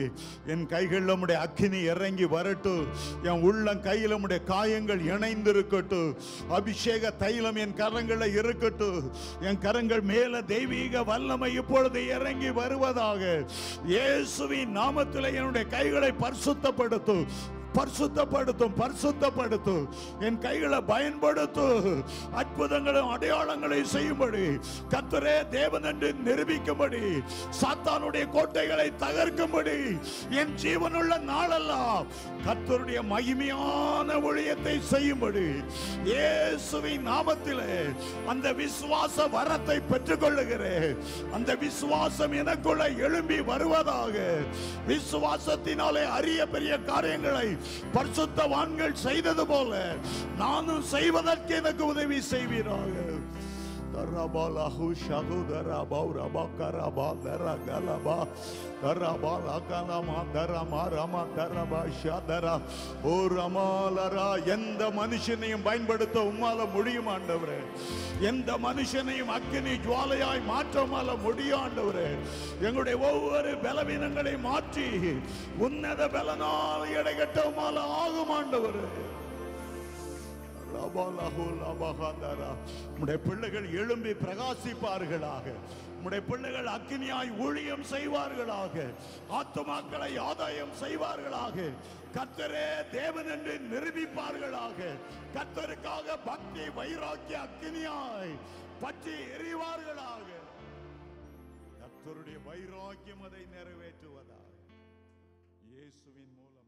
என் கைகளில் உம்முடைய அக்கினி இறங்கி வரட்டும். என் உள்ளம் கையில் உம்முடைய காயங்கள் இணைந்திருக்கட்டும். அபிஷேக தைலம் என் கரங்களில் இருக்கட்டும். என் கரங்கள் மேல தெய்வீக வல்லமை இப்பொழுது இறங்கி வருவதாக. இயேசுவின் நாமத்தில் என்னுடைய கைகளை பரிசுத்தப்படுத்தும், பரிசுத்தப்படுத்தும், பரிசுத்தப்படுத்தும். என் கைகளை பயன்படுத்தும். அற்புதங்களும் அடையாளங்களையும் செய்யும்படி, கர்த்தரே தேவன் என்று நிரூபிக்கும்படி, சாத்தானுடைய கோட்டைகளை தகர்க்கும்படி, என் ஜீவனுள்ள நாளெல்லாம் கர்த்தருடைய மகிமையான ஊழியத்தை செய்யும்படி இயேசுவின் நாமத்திலே அந்த விசுவாச வரத்தை பெற்றுக் கொள்ளுகிறேன். அந்த விசுவாசம் எனக்குள்ள எழும்பி வருவதாக. விசுவாசத்தினாலே அரிய பெரிய காரியங்களை பரிசுத்தவான்கள் செய்தது போல நானும் செய்வதற்கு எனக்கு உதவி செய்வீராக. எந்த மனுஷனையும் பயன்படுத்த உம்மால முடியும் ஆண்டவரே. எந்த மனுஷனையும் அக்கினி ஜுவாலையாய் மாற்ற உம்மால முடியும் ஆண்டவரே. எங்களுடைய ஒவ்வொரு பலவீனங்களை மாற்றி உன்னத பலனால் எடைகட்ட உம்மால ஆகும் ஆண்டவரே. உம்முடைய பிள்ளைகள் எழும்பி பிரகாசிப்பார்களாக. உம்முடைய பிள்ளைகள் அக்கினியாய் ஊழியம் செய்வார்களாக. ஆத்துமாக்களை ஆதாயம் செய்வார்களாக. கர்த்தரே தேவன் என்று நிரூபிப்பார்களாக. கர்த்தருக்காக பக்தி வைராக்கிய அக்கினியாய் பற்றி எரிவார்களாக. கர்த்தருடைய வைராக்கியம் அதை நிறைவேற்றுவதாக இயேசுவின் மூலம்